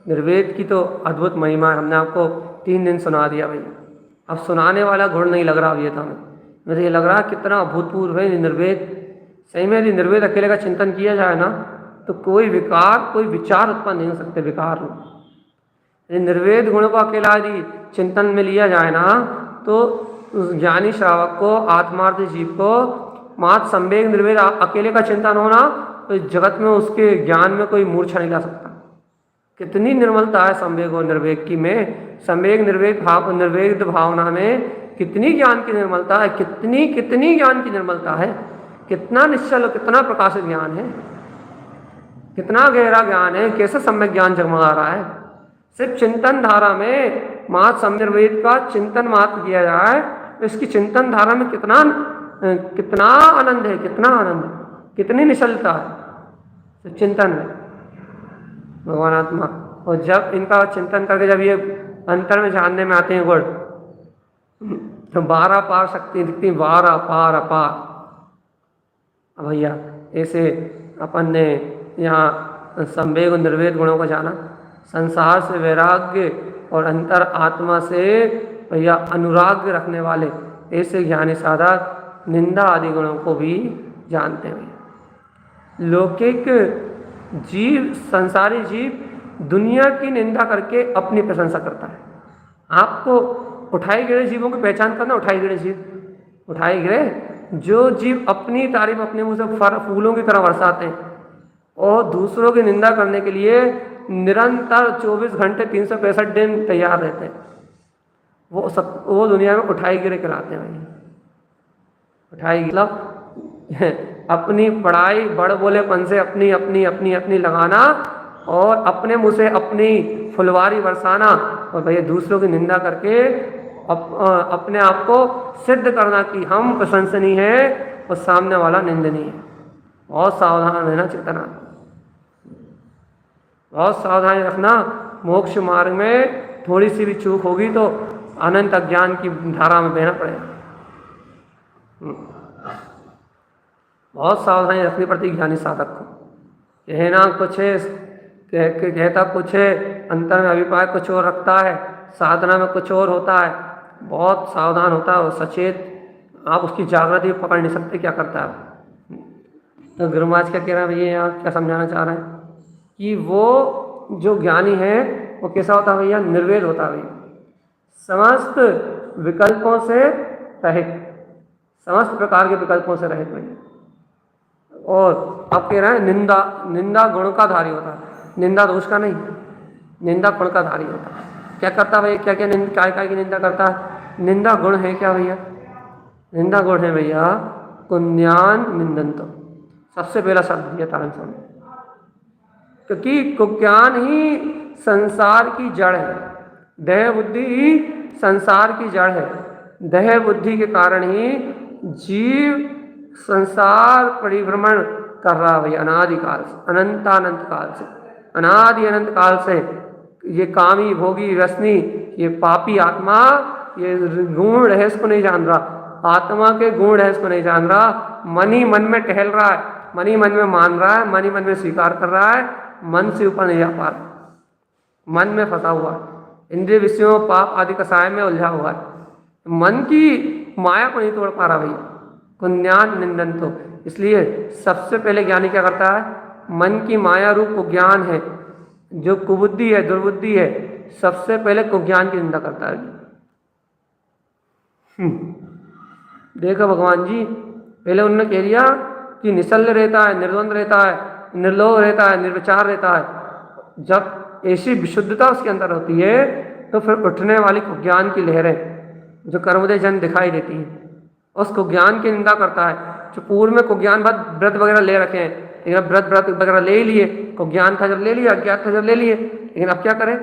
निर्वेद की तो अद्भुत महिमा है। हमने आपको 3 दिन सुना दिया भैया, अब सुनाने वाला गुण नहीं लग रहा अब ये था हमें, मुझे ये लग रहा कितना अभूतपूर्व है निर्वेद। सही में यदि निर्वेद अकेले का चिंतन किया जाए ना तो कोई विकार, कोई विचार उत्पन्न नहीं हो सकते विकार में। यदि निर्वेद गुण को अकेला यदि चिंतन में लिया जाए ना तो ज्ञानी श्रावक को, आत्मार्थ जीव को मात्र संवेग निर्वेद अकेले का चिंतन होना तो जगत में उसके ज्ञान में कोई मूर्छा नहीं ला सकता। कितनी निर्मलता है संवेग और निर्वेद की में, संवेग निर्वेद भाव, निर्वेद भावना में कितनी ज्ञान की निर्मलता है, कितनी कितनी ज्ञान की निर्मलता है, कितना निश्चल, कितना प्रकाशित ज्ञान है, कितना गहरा ज्ञान है, कैसे सम्यक ज्ञान जगमगा रहा है। सिर्फ चिंतन धारा में मात्र सम्यक निर्वेद का चिंतन मात्र किया जाए तो इसकी चिंतन धारा में कितना कितना आनंद है, कितना आनंद है, कितनी निश्चलता है चिंतन में भगवान आत्मा। और जब इनका चिंतन करके जब ये अंतर में जानने में आते हैं गुण तो 12 पार शक्ति दिखती, 12 पार अपार। अब भैया ऐसे अपन ने यहाँ संवेग और निर्वेद गुणों को जाना, संसार से वैराग्य और अंतर आत्मा से भैया अनुराग रखने वाले ऐसे ज्ञानी साधक निंदा आदि गुणों को भी जानते हैं। लौकिक जीव, संसारी जीव दुनिया की निंदा करके अपनी प्रशंसा करता है। आपको उठाए गिरे जीवों की पहचान करना, उठाए गिरे जीव, उठाए गिरे जो जीव अपनी तारीफ अपने मुंह से फूलों की तरह बरसाते हैं और दूसरों की निंदा करने के लिए निरंतर 24 घंटे 365 दिन तैयार रहते हैं, वो दुनिया में उठाए गिरे कहलाते हैं। उठाए मतलब अपनी पढ़ाई बड़ बोलेपन से अपनी अपनी अपनी अपनी लगाना और अपने मुंह से अपनी फुलवारी बरसाना और भैया दूसरों की निंदा करके अपने आप को सिद्ध करना कि हम प्रशंसनीय हैं और सामने वाला निंदनीय है। बहुत सावधान रहना चेतना, बहुत सावधानी रखना। मोक्ष मार्ग में थोड़ी सी भी चूक होगी तो अनंत अज्ञान की धारा में बहना पड़ेगा। बहुत सावधानी रखनी पड़ती ज्ञानी साधक को। कहना कुछ है, कहता कुछ है, अंतर में अभिप्राय कुछ और रखता है, साधना में कुछ और होता है। बहुत सावधान होता है और सचेत, आप उसकी जागृति पकड़ नहीं सकते क्या करता है। तो गुरु महाराज क्या कह रहे हैं भैया, यहाँ क्या समझाना चाह रहे हैं कि वो जो ज्ञानी है वो कैसा होता है भैया, निर्वेद होता है भैया, समस्त विकल्पों से रहित, समस्त प्रकार के विकल्पों से रहित भैया। और आप कह रहे हैं निंदा, निंदा गुण का धारी होता है, निंदा दोष का नहीं, निंदा गुण का धारी होता है। क्या करता भैया, क्या क्या काय की निंदा करता है। निंदा गुण है क्या भैया, निंदा गुण है भैया कुज्ञान निंदनतो, सबसे पहला शब्द दिया तारण स्वामी, क्योंकि कुज्ञान ही संसार की जड़ है, देह बुद्धि ही संसार की जड़ है। देह बुद्धि के कारण ही जीव संसार परिभ्रमण कर रहा है अनादिकाल से, अनंतानंत काल से, अनादि अनंत काल से। ये कामी भोगी रसनी, ये पापी आत्मा ये गुण रहस्य को नहीं जान रहा, आत्मा के गुण रहस्य को नहीं जान रहा, मन ही मन में टहल रहा है, मन ही मन में मान रहा है, मन ही मन में स्वीकार कर रहा है, मन से ऊपर नहीं जा पा रहा, मन में फंसा हुआ है, इंद्रिय विषयों पाप आदि कसाय में उलझा हुआ है, मन की माया को नहीं तोड़ पा रहा भैया। कुज्ञान निंदन तो, इसलिए सबसे पहले ज्ञानी क्या करता है, मन की माया रूप कुज्ञान है, जो कुबुद्धि है, दुर्बुद्धि है, सबसे पहले कुज्ञान की निंदा करता है। देखो भगवान जी पहले उन्होंने कह दिया कि निश्चल रहता है, निर्द्वंद रहता है, निर्लोभ रहता है, निर्विचार रहता है। जब ऐसी विशुद्धता उसके अंदर होती है तो फिर उठने वाली कुज्ञान की लहरें जो कर्मोदय जन दिखाई देती है, उस कुज्ञान की निंदा करता है। जो पूर्व में कुज्ञान व्रत वगैरह ले रखे हैं, लेकिन अब व्रत वगैरह ले ही लिए, कुज्ञान था जब ले लिया, अज्ञात था जब ले लिए, लेकिन अब क्या करें,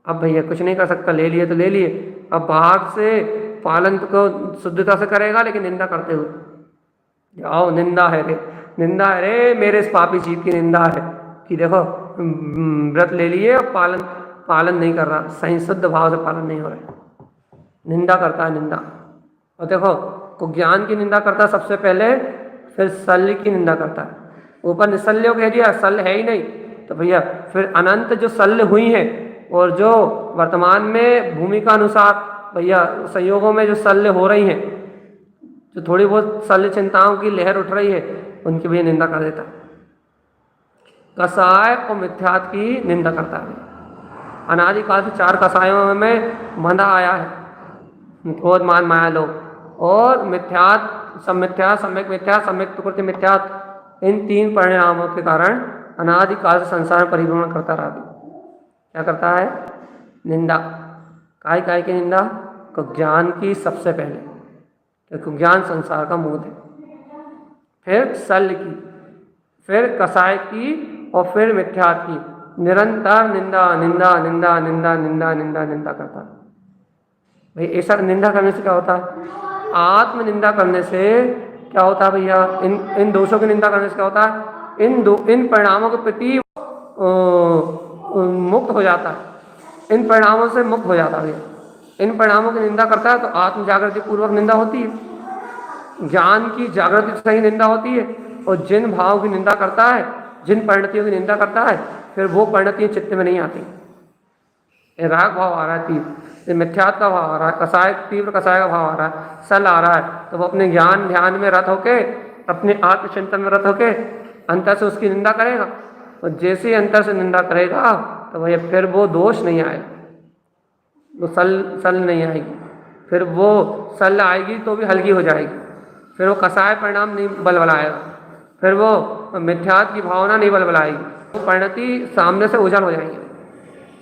अब भैया कुछ नहीं कर सकता, ले लिए तो ले लिए, अब बाहर से पालन को शुद्धता से करेगा लेकिन निंदा करते हुए। आओ निंदा है रे, निंदा है रे, मेरे इस पापी जीव की निंदा है कि देखो व्रत ले लिए और पालन नहीं कर रहा, सही शुद्ध भाव से पालन नहीं हो रहा है। निंदा करता है, निंदा। और देखो, को ज्ञान की निंदा करता है सबसे पहले, फिर शल्य की निंदा करता है। ऊपर निशल्य कह दिया, शल्य है ही नहीं, तो भैया फिर अनंत जो शल्य हुई है और जो वर्तमान में भूमि का अनुसार भैया संयोगों में जो शल्य हो रही हैं, जो थोड़ी बहुत शल्य चिंताओं की लहर उठ रही है, उनकी भी निंदा कर देता है। कसाय और मिथ्यात की निंदा करता है। अनादिकाल से 4 कसायों में बंधा आया है, क्रोध मान माया लोभ और मिथ्यात, सम्मिथ्या, सम्यक मिथ्या, सम्यक प्रकृति मिथ्यात, इन 3 परिणामों के कारण अनादिकाल से संसार में परिभ्रमण करता रहा। क्या करता है? निंदा। काय काय की निंदा? को ज्ञान की सबसे पहले, क्योंकि ज्ञान संसार का मूल है, फिर शल्य की, फिर कसाय की और फिर मिथ्यात की। निरंतर निंदा निंदा निंदा निंदा निंदा निंदा निंदा करता है। भाई ऐसा निंदा करने से क्या होता है? आत्म निंदा करने से क्या होता है भैया? इन दोषों की निंदा करने से क्या होता है? इन परिणामों के प्रति मुक्त हो जाता है, इन परिणामों से मुक्त हो जाता है भैया। इन परिणामों की निंदा करता है तो आत्म जागृति पूर्वक निंदा होती है, ज्ञान की जागृति से ही निंदा होती है। और जिन भावों की निंदा करता है, जिन परिणतियों की निंदा करता है, फिर वो परिणतियाँ चित्त में नहीं आती। राग भाव आ रहा है तीव्र, मिथ्यात का भाव आ रहा है, कसाय तीव्र कसाय का भाव आ रहा है, सल आ रहा है, तो वो अपने ज्ञान ध्यान में रत होके, अपने आत्मचिंतन में रत होके अंतर से उसकी निंदा करेगा। और जैसे ही अंतर से निंदा करेगा तो भैया फिर वो दोष नहीं आएगा, वो सल नहीं आएगी, फिर वो सल आएगी तो भी हल्की हो जाएगी, फिर वो कसाय परिणाम नहीं बलबलाएगा, फिर वो मिथ्यात की भावना नहीं बलबलाएगी, वो परिणति सामने से उजल हो जाएंगे।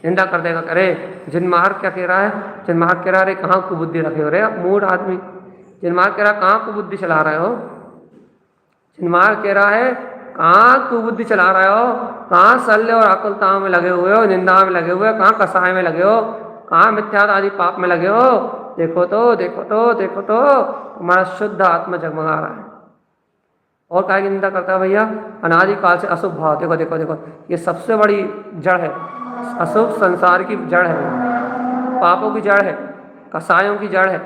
निंदा कर देगा, अरे जिनमार्ग क्या कह रहा है? जिनमार्ग कह रहा है कहाँ को बुद्धि रखे हो रे मूड आदमी, जिनमार्ग कह रहा है कहाँ को बुद्धि चला रहे हो? जिनमार्ग कह रहा है कहाँ को बुद्धि चला रहे हो? कहाँ शल्य और आकुलताओं में लगे हुए हो, निंदा में लगे हुए हो, कहाँ कसाय में लगे हो, कहाँ मिथ्यात आदि पाप में लगे हो? देखो तो देखो तो देखो तो, तुम्हारा शुद्ध आत्मा जगमगा रहा है। और क्या की निंदा करता है भैया? अनादिकाल से अशुभ भाव। देखो देखो देखो, ये सबसे बड़ी जड़ है, अशुभ संसार की जड़ है, पापों की जड़ है, कसायों की जड़ है,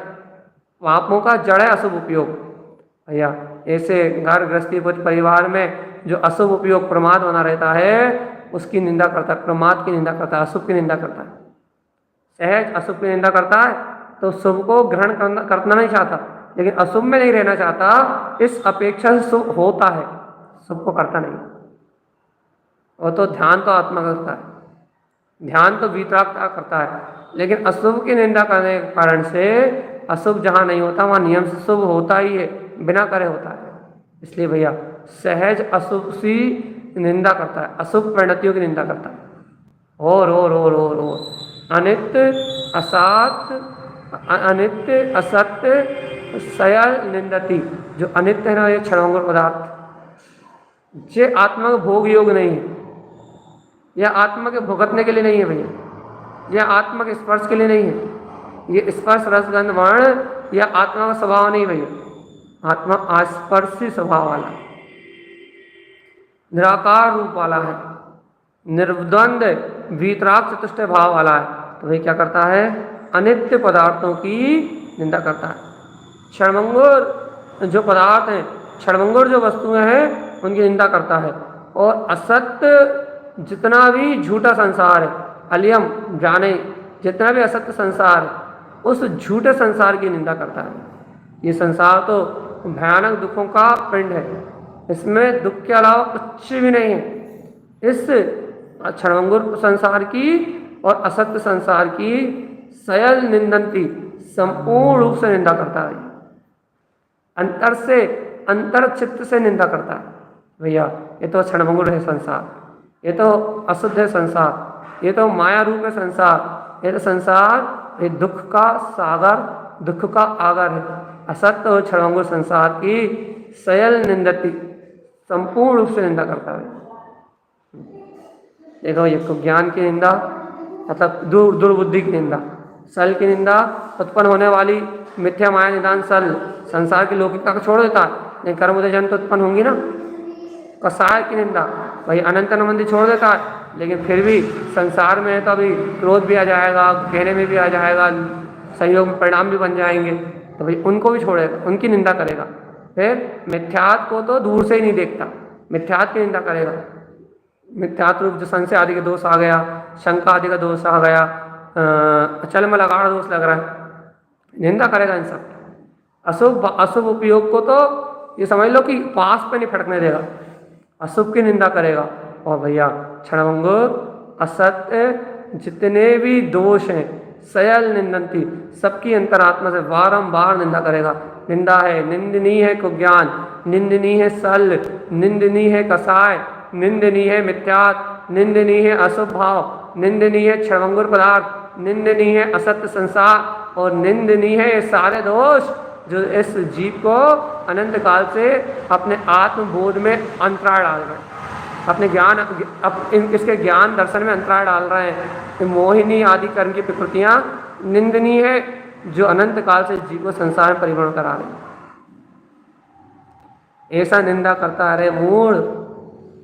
पापों का जड़ है अशुभ उपयोग भैया। ऐसे घर गृहस्थी परिवार में जो अशुभ उपयोग प्रमाद बना रहता है, उसकी निंदा करता है, प्रमाद की निंदा करता है, अशुभ की निंदा करता है। सहज अशुभ की निंदा करता है तो शुभ को ग्रहण करना नहीं चाहता, लेकिन अशुभ में नहीं रहना चाहता, इस अपेक्षा से शुभ होता है, शुभ को करता नहीं। और तो ध्यान तो आत्मा करता है, ध्यान तो वीतरागता करता है, लेकिन अशुभ की निंदा करने के कारण से अशुभ जहाँ नहीं होता वहाँ नियम से शुभ होता ही है, बिना करे होता है। इसलिए भैया सहज अशुभ सी निंदा करता है, अशुभ परिणतियों की निंदा करता है। और अनित्य असत, अनित्य असत्य सयल निंदती। जो अनित्य है ना, ये क्षणभंगुर पदार्थ, ये आत्मा का भोग योग नहीं है, यह आत्मा के भुगतने के लिए नहीं है भैया, यह आत्मा के स्पर्श के लिए नहीं है, ये स्पर्श रसगंध वर्ण यह आत्मा का स्वभाव नहीं भैया, आत्मा आस्पर्शी स्वभाव वाला, निराकार रूप वाला है, निर्द्वंद वीतराग चतुष्टय भाव वाला है। तो वही क्या करता है? अनित्य पदार्थों की निंदा करता है। क्षणभंगुर जो पदार्थ हैं, क्षणभंगुर जो वस्तुएं हैं, उनकी निंदा करता है। और असत्य जितना भी झूठा संसार है, अलियम जाने, जितना भी असत्य संसार है, उस झूठे संसार की निंदा करता है। ये संसार तो भयानक दुखों का पिंड है, इसमें दुख के अलावा कुछ भी नहीं है। इस क्षणभंगुर संसार की और असत्य संसार की सयल निंदंती, संपूर्ण रूप से निंदा करता है, अंतर से, अंतर चित्त से निंदा करता है भैया। ये तो क्षणभंगुर है संसार, ये तो अशुद्ध है संसार, ये तो माया रूप है संसार, ये तो संसार ये दुख का सागर, दुख का आगर है। असत्य और क्षणभंगुर संसार की सयल निंदती, संपूर्ण रूप से निंदा करता है। देखो ये ज्ञान की निंदा मतलब दुर्बुद्धि की निंदा, सल की निंदा उत्पन्न होने वाली मिथ्या माया निदान सल, संसार की लौकिकता को छोड़ देता है, लेकिन कर्म उदय जन तो उत्पन्न होंगी ना। कसाय की निंदा भाई अनंत अनुबंधी छोड़ देता है, लेकिन फिर भी संसार में है तो अभी क्रोध भी आ जाएगा, कहने में भी आ जाएगा, संयोग में परिणाम भी बन जाएंगे, तो भाई उनको भी छोड़ेगा, उनकी निंदा करेगा। फिर मिथ्यात को तो दूर से ही नहीं देखता, मिथ्यात की निंदा करेगा। मिथ्यात रूप जो संशय आदि का दोष आ गया, शंका आदि का दोष आ गया, अचल में लगाड़ दोष लग रहा है, निंदा करेगा इन सब। अशुभ अशुभ उपयोग को तो ये समझ लो कि पास पे नहीं फटकने देगा, अशुभ की निंदा करेगा। और भैया क्षणभंगुर असत्य जितने भी दोष हैं सयल निंदंती, सबकी अंतरात्मा से बारंबार निंदा करेगा। निंदा है, निंदनीय है कुज्ञान, निंदनीय है सल, निंदनीय है कसाय, निंदनीय है मिथ्यात, निंदनीय है अशुभ भाव, निंदनीय है क्षणभंगुर पदार्थ, निंदनीय है असत्य संसार, और निंदनीय है ये सारे दोष जो इस जीव को अनंत काल से अपने आत्मबोध में अंतराय डाल रहे हैं, अपने ज्ञान इसके ज्ञान दर्शन में अंतराय डाल रहे हैं। मोहिनी आदि कर्म की प्रकृतियां निंदनीय है जो अनंत काल से जीव को संसार में परिभ्रमण करा रहे हैं। ऐसा निंदा करता है, अरे मूढ़,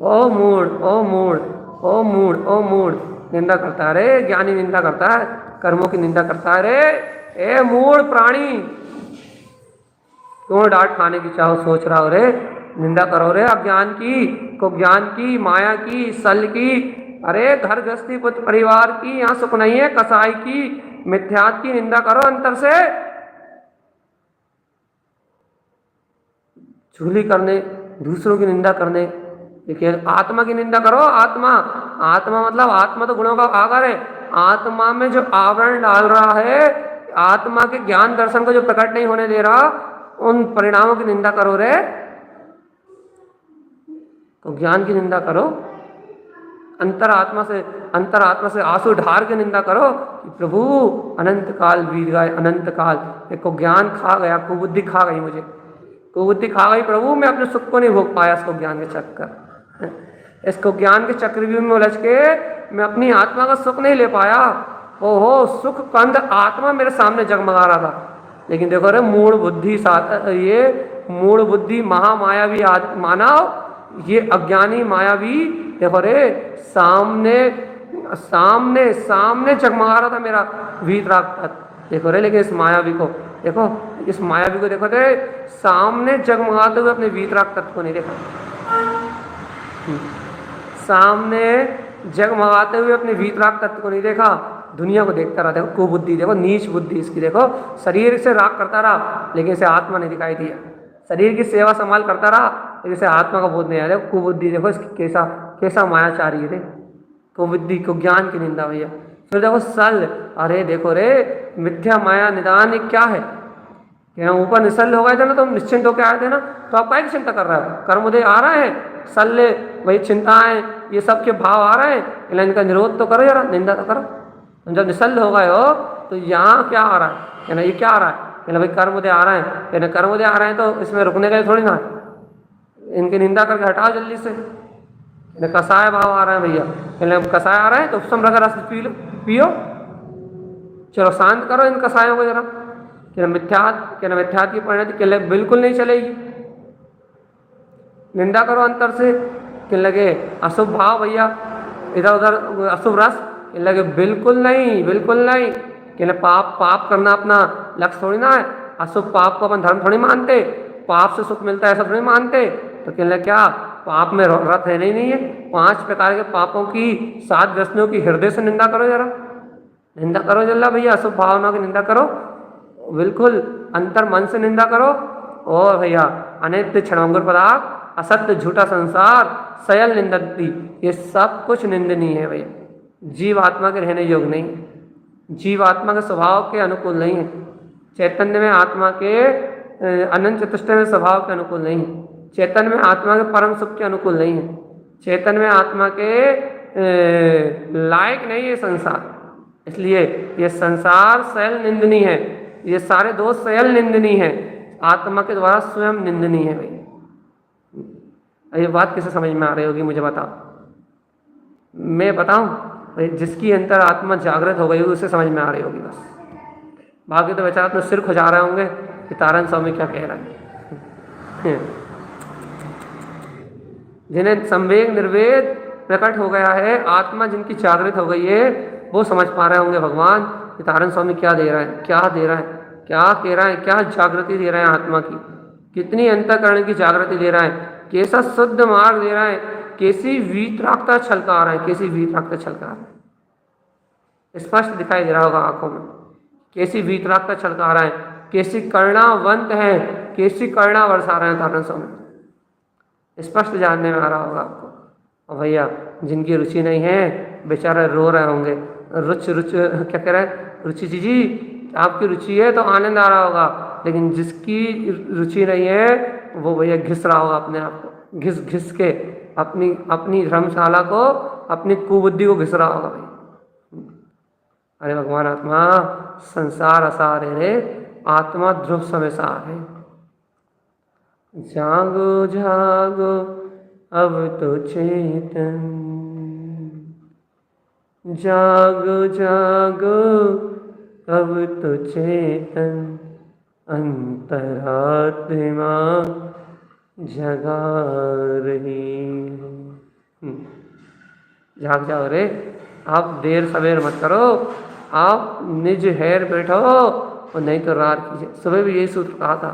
ओ मूढ़, ओ मूढ़, ओ मूढ़, ओ मूढ़, निंदा करता है। अरे ज्ञानी निंदा करता है, कर्मों की निंदा करता है। अरे ए मूढ़ प्राणी, क्यों डांट खाने की चाहो सोच रहा हो रे, निंदा करो रे अज्ञान की, कुज्ञान की, माया की, सल की, अरे घर गृहस्थी पुत्र परिवार की, यहाँ सुख नहीं है, कसाई की, मिथ्यात की निंदा करो अंतर से। चुगली करने, दूसरों की निंदा करने, देखिए आत्मा की निंदा करो। आत्मा, आत्मा मतलब आत्मा तो गुणों का आगर है, आत्मा में जो आवरण डाल रहा है, आत्मा के ज्ञान दर्शन को जो प्रकट नहीं होने दे रहा, उन परिणामों की निंदा करो रे, तो ज्ञान की निंदा करो। अंतरात्मा से आंसू ढार के निंदा करो कि प्रभु अनंत काल बीत गए, अनंत काल को ज्ञान खा गया, कुबुद्धि खा गई, मुझे कुबुद्धि खा गई प्रभु, मैं अपने सुख को नहीं भोग पाया, इसको ज्ञान के चक्कर, इसको ज्ञान के चक्रव्यूह में उलझ के मैं अपनी आत्मा का सुख नहीं ले पाया। ओहो, सुख कंद आत्मा मेरे सामने जगमगा रहा था, लेकिन देखो रे मूढ़ बुद्धि, ये मूढ़ बुद्धि महामायावी मानव, ये अज्ञानी मायावी, देखो रे सामने सामने सामने जगमगा रहा था मेरा वीतराग, देखो रे। लेकिन इस मायावी को देखो, इस मायावी को देखो रे, सामने जगमगाते हुए अपने वीतराग तत्व को नहीं देखा, सामने जगमगाते हुए अपने वीतराग तत्व को नहीं देखा, दुनिया को देखता रहा। देखो कुबुद्धि, देखो नीच बुद्धि इसकी, देखो शरीर से राग करता रहा लेकिन इसे आत्मा नहीं दिखाई दिया, शरीर की सेवा संभाल करता रहा लेकिन इसे आत्मा का बोध नहीं आया। देखो कुबुद्धि, देखो इसकी कैसा कैसा मायाचारी है, कुबुद्धि को ज्ञान की निंदा भैया। फिर देखो सल, अरे देखो रे मिथ्या माया निदान ये क्या है, ऊपर निसल हो गए थे ना, तो हम निश्चिंत होकर आए थे ना, तो आप क्या चिंता कर रहे हो, कर्मोदय आ रहे हैं, सल्ले वही चिंताएं ये सब के भाव आ रहे हैं, इनका निरोध तो करो जरा, निंदा तो करो। जब निसल हो गए हो तो यहाँ क्या आ रहा है, ना ये क्या आ रहा है, भाई कर्मोदय आ रहे हैं, कर्मोदय आ रहे हैं तो इसमें रुकने का थोड़ी ना, इनकी निंदा करके हटाओ जल्दी से। कसाय भाव आ रहा है भैया, कसाय आ रहे हैं तो उपसम रस पियो, चलो शांत करो इन कसायों को जरा। मिथ्यात की परिणति के लिए बिल्कुल नहीं चलेगी, निंदा करो अंतर से। कि लगे अशुभ भाव भैया, इधर उधर अशुभ रस, कि लगे बिल्कुल नहीं, बिल्कुल नहीं। कि पाप करना अपना लक्ष्य थोड़ी ना है, अशुभ पाप को अपन धर्म थोड़ी मानते, पाप से सुख मिलता है ऐसा थोड़ी मानते। तो कहने क्या पाप में रत है नहीं है। 5 प्रकार के पापों की 7 व्यसनों की हृदय से निंदा करो जरा, निंदा करो जल्ला भैया, अशुभ भावना की निंदा करो, बिल्कुल अंतर मन से निंदा करो। और भैया अनित्य क्षणभंगुर पदार्थ, असत्य झूठा संसार, सयल निंदती, ये सब कुछ निंदनीय है भैया, जीव आत्मा के रहने योग्य नहीं, जीव आत्मा के स्वभाव के अनुकूल नहीं है, चैतन्य में आत्मा के अनंत चतुष्टय में स्वभाव के अनुकूल नहीं है, चैतन्य में आत्मा के परम सुख के अनुकूल नहीं है, चैतन्य में आत्मा के लायक नहीं है संसार। इसलिए ये संसार सयल निंदनीय है, ये सारे दोष सयल निंदनीय है, आत्मा के द्वारा स्वयं निंदनीय है भैया। ये बात किसे समझ में आ रही होगी मुझे बताओ, मैं बताऊं, जिसकी अंतर आत्मा जागृत हो गई उसे समझ में आ रही होगी बस, बाकी तो बेचारा अपने सिर खुजा रहे होंगे कि तारण स्वामी क्या कह रहा है। जिन्हें संवेग निर्वेद प्रकट हो गया है, आत्मा जिनकी जागृत हो गई है, वो समझ पा रहे होंगे भगवान कि तारण स्वामी क्या दे रहा है, क्या दे रहा है, क्या कह रहा है, क्या जागृति दे रहा है आत्मा की, कितनी अंतःकरण की जागृति दे रहा है, कैसा शुद्ध मार्ग दे रहा है, कैसी वीतरागता छलका रहा है, कैसी वीतरागता छलका रहा है। स्पष्ट दिखाई दे रहा होगा आंखों में, कैसी वीतरागता छलका रहा है, कैसी कर्णावंत है, कैसी कर्णा बरसा रहे हैं तारण स्वामी। स्पष्ट जानने में आ रहा होगा आपको। और भैया जिनकी रुचि नहीं है बेचारे रो रहे होंगे, रुच क्या कह रहे हैं, रुचि जी आपकी रुचि है तो आनंद आ रहा होगा, लेकिन जिसकी रुचि नहीं है वो भैया घिस रहा होगा अपने आप को, घिस घिस के अपनी धर्मशाला को, अपनी कुबुद्धि को घिस रहा होगा भाई। अरे भगवान आत्मा संसार असार है रे, आत्मा ध्रुव समय सार है। जागो जागो अब तो चेतन, जागो जागो अब तो चेतन, अंतरात्मा जगा रही है। जाग जाओ रे, आप देर सवेर मत करो, आप निज हैर बैठो और नहीं तो रात कीजिए। सुबह भी यही सूत्र कहा था,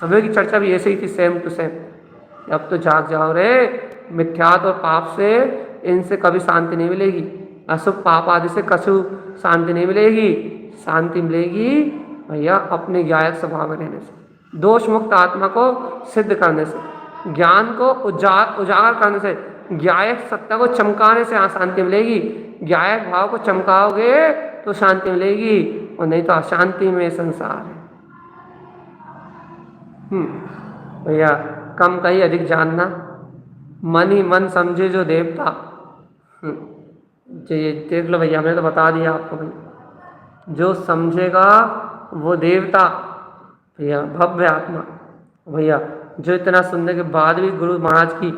सुबह की चर्चा भी ऐसे ही थी, सेम टू सेम। अब तो जाग जाओ रे, मिथ्यात और पाप से इनसे कभी शांति नहीं मिलेगी, अशुभ पाप आदि से कछु शांति नहीं मिलेगी। शांति मिलेगी भैया अपने ज्ञायक स्वभाव में रहने से, दोष मुक्त आत्मा को सिद्ध करने से, ज्ञान को उजागर करने से, ज्ञायक सत्ता को चमकाने से शांति मिलेगी। ज्ञायक भाव को चमकाओगे तो शांति मिलेगी, और नहीं तो अशांति में संसार है। भैया कम कही अधिक जानना, मन ही मन समझे जो देवता। ये देख लो भैया, हमने तो बता दिया आपको भैया, जो समझेगा वो देवता भैया, भव्य आत्मा। भैया जो इतना सुनने के बाद भी गुरु महाराज की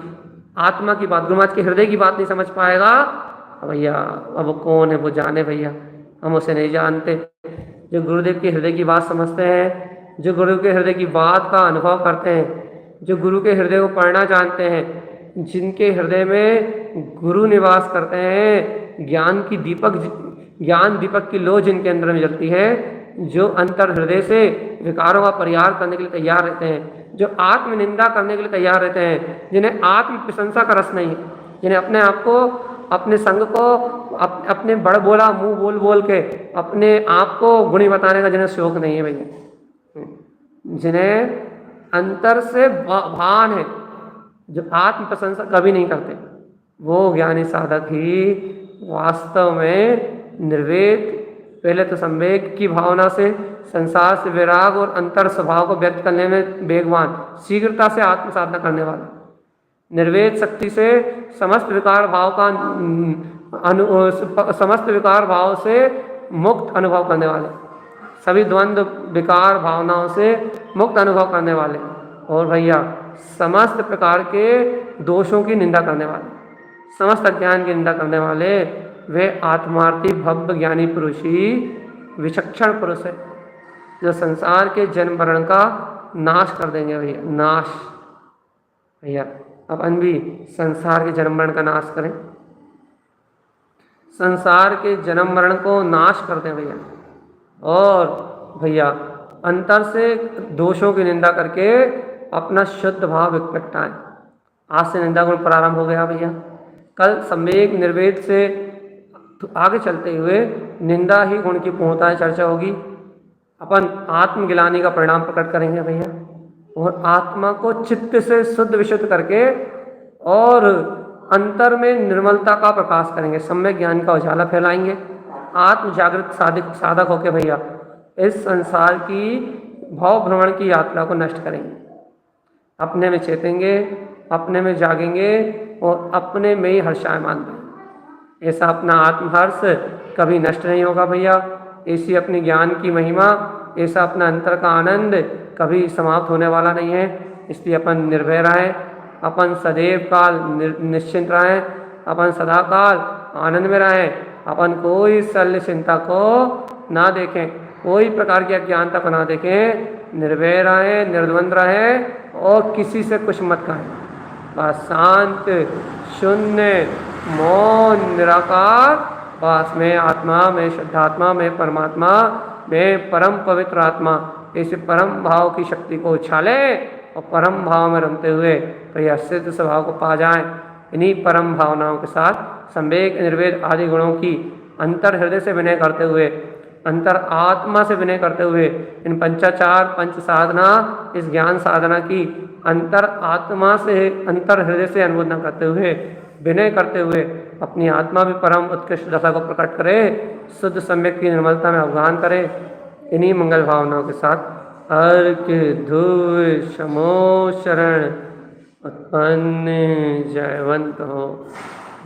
आत्मा की बात, गुरु महाराज के हृदय की बात नहीं समझ पाएगा भैया, अब वो कौन है वो जाने भैया, हम उसे नहीं जानते। जो गुरुदेव के हृदय की बात समझते हैं, जो गुरु के हृदय की बात का अनुभव करते हैं, जो गुरु के हृदय को पढ़ना जानते हैं, जिनके हृदय में गुरु निवास करते हैं, ज्ञान दीपक की लो जिनके अंदर में जलती है, जो अंतर हृदय से विकारों का परिहार करने के लिए तैयार रहते हैं, जो आत्म निंदा करने के लिए तैयार रहते हैं, जिन्हें आत्म प्रशंसा का रस नहीं है, जिन्हें अपने आप को, अपने संग को, अपने बड़ बोला मुंह बोल बोल के अपने आप को गुणी बताने का जिन्हें शौक नहीं है भैया, जिन्हें अंतर से भान है, जो आत्म प्रशंसा कभी नहीं करते, वो ज्ञानी साधक ही वास्तव में निर्वेद, पहले तो संवेग की भावना से, संसार से विराग और अंतर स्वभाव को व्यक्त करने में वेगवान, शीघ्रता से आत्म साधना करने वाला, निर्वेद शक्ति से समस्त विकार भाव से मुक्त अनुभव करने वाले, सभी द्वंद्व विकार भावनाओं से मुक्त अनुभव करने वाले, और भैया समस्त प्रकार के दोषों की निंदा करने वाले, समस्त अज्ञान की निंदा करने वाले, वे आत्मार्थी भव्य ज्ञानी पुरुष ही विचक्षण पुरुष है, जो संसार के जन्म मरण का नाश कर देंगे भैया, नाश। भैया अपन भी संसार के जन्म मरण का नाश करें, संसार के जन्म मरण को नाश कर दें भैया, और भैया अंतर से दोषों की निंदा करके अपना शुद्ध भाव प्रगटाएं। आज से निंदा गुण प्रारंभ हो गया भैया, कल सम्यक निर्वेद से आगे चलते हुए निंदा ही गुण की पूर्णता चर्चा होगी। अपन आत्मगिलानी का परिणाम प्रकट करेंगे भैया, और आत्मा को चित्त से शुद्ध विशुद्ध करके और अंतर में निर्मलता का प्रकाश करेंगे, सम्यक ज्ञान का उजाला फैलाएंगे, आत्म जागृत साधक होके भैया इस संसार की भाव भ्रमण की यात्रा को नष्ट करेंगे, अपने में चेतेंगे, अपने में जागेंगे और अपने में ही हर्षायमान रहेंगे। ऐसा अपना आत्महर्ष कभी नष्ट नहीं होगा भैया, ऐसी अपने ज्ञान की महिमा, ऐसा अपना अंतर का आनंद कभी समाप्त होने वाला नहीं है। इसलिए अपन निर्भय रहें, अपन सदैव काल निश्चिंत रहें, अपन सदा काल आनंद में रहें, अपन कोई शल्य चिंता को ना देखें, कोई प्रकार की अज्ञानता को ना देखें, निर्भय रहें, निर्द्वंद रहें और किसी से कुछ मत कहें, बस शांत शून्य मौन निराकार पास में आत्मा, में शुद्धात्मा, में परमात्मा, में परम पवित्र आत्मा, ऐसे परम भाव की शक्ति को उछाले और परम भाव में रमते हुए भैया सिद्ध स्वभाव को पा जाएं। इन्हीं परम भावनाओं के साथ संवेग निर्वेद आदि गुणों की अंतर हृदय से विनय करते हुए, अंतर आत्मा से विनय करते हुए, इन पंचाचार पंच साधना, इस ज्ञान साधना की अंतर आत्मा से, अंतर हृदय से अनुमोदन करते हुए, विनय करते हुए अपनी आत्मा भी परम उत्कृष्ट दशा को प्रकट करे, शुद्ध सम्यक की निर्मलता में अवगान करे। इन्हीं मंगल भावनाओं के साथ अर्घ धूप शमो शरण उत्पन्न जयवंत हो,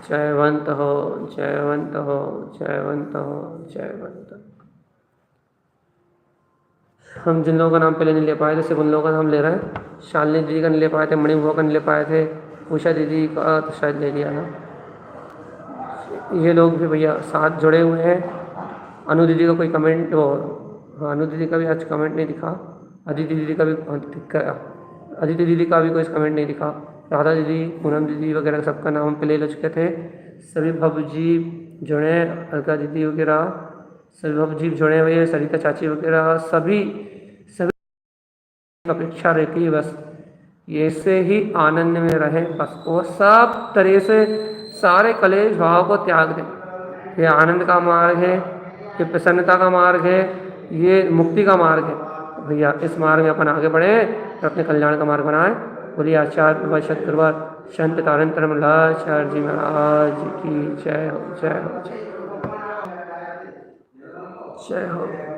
जयवंत हो, जयवंत हो, जयवंत हो, जयवंत। हम जिन लोगों का नाम पहले नहीं ले पाए थे सिर्फ उन लोगों का नाम ले रहे हैं। शालिनी दीदी का नहीं ले पाए थे, मणिभुआ का नहीं ले पाए थे, उषा दीदी का तो शायद ले लिया ना। ये लोग भी भैया साथ जुड़े हुए हैं। अनु दीदी का कोई कमेंट हो, हाँ अनु दीदी का भी आज कमेंट नहीं दिखा। अदिति दीदी का भी अदिति दीदी का भी कोई कमेंट नहीं दिखा। राधा दीदी, पूनम दीदी वगैरह सबका नाम पहले ले चुके थे। सभी भवजी जुड़े, अलका दीदी वगैरह सभी भवजी जुड़े हुए, सरिता चाची वगैरह सभी अपेक्षा रहती है बस ऐसे ही आनंद में रहे, बस वो सब तरह से सारे कलेश भाव को त्याग दें। ये आनंद का मार्ग है, ये प्रसन्नता का मार्ग है, ये मुक्ति का मार्ग है। भैया इस मार्ग में अपन आगे बढ़े तो अपने कल्याण का मार्ग बनाए। बोलिए आचार्य प्रभा सतगुरुवार संत तारन मल्लाचार्य जी महाराज की जय हो, जय हो, जय हो।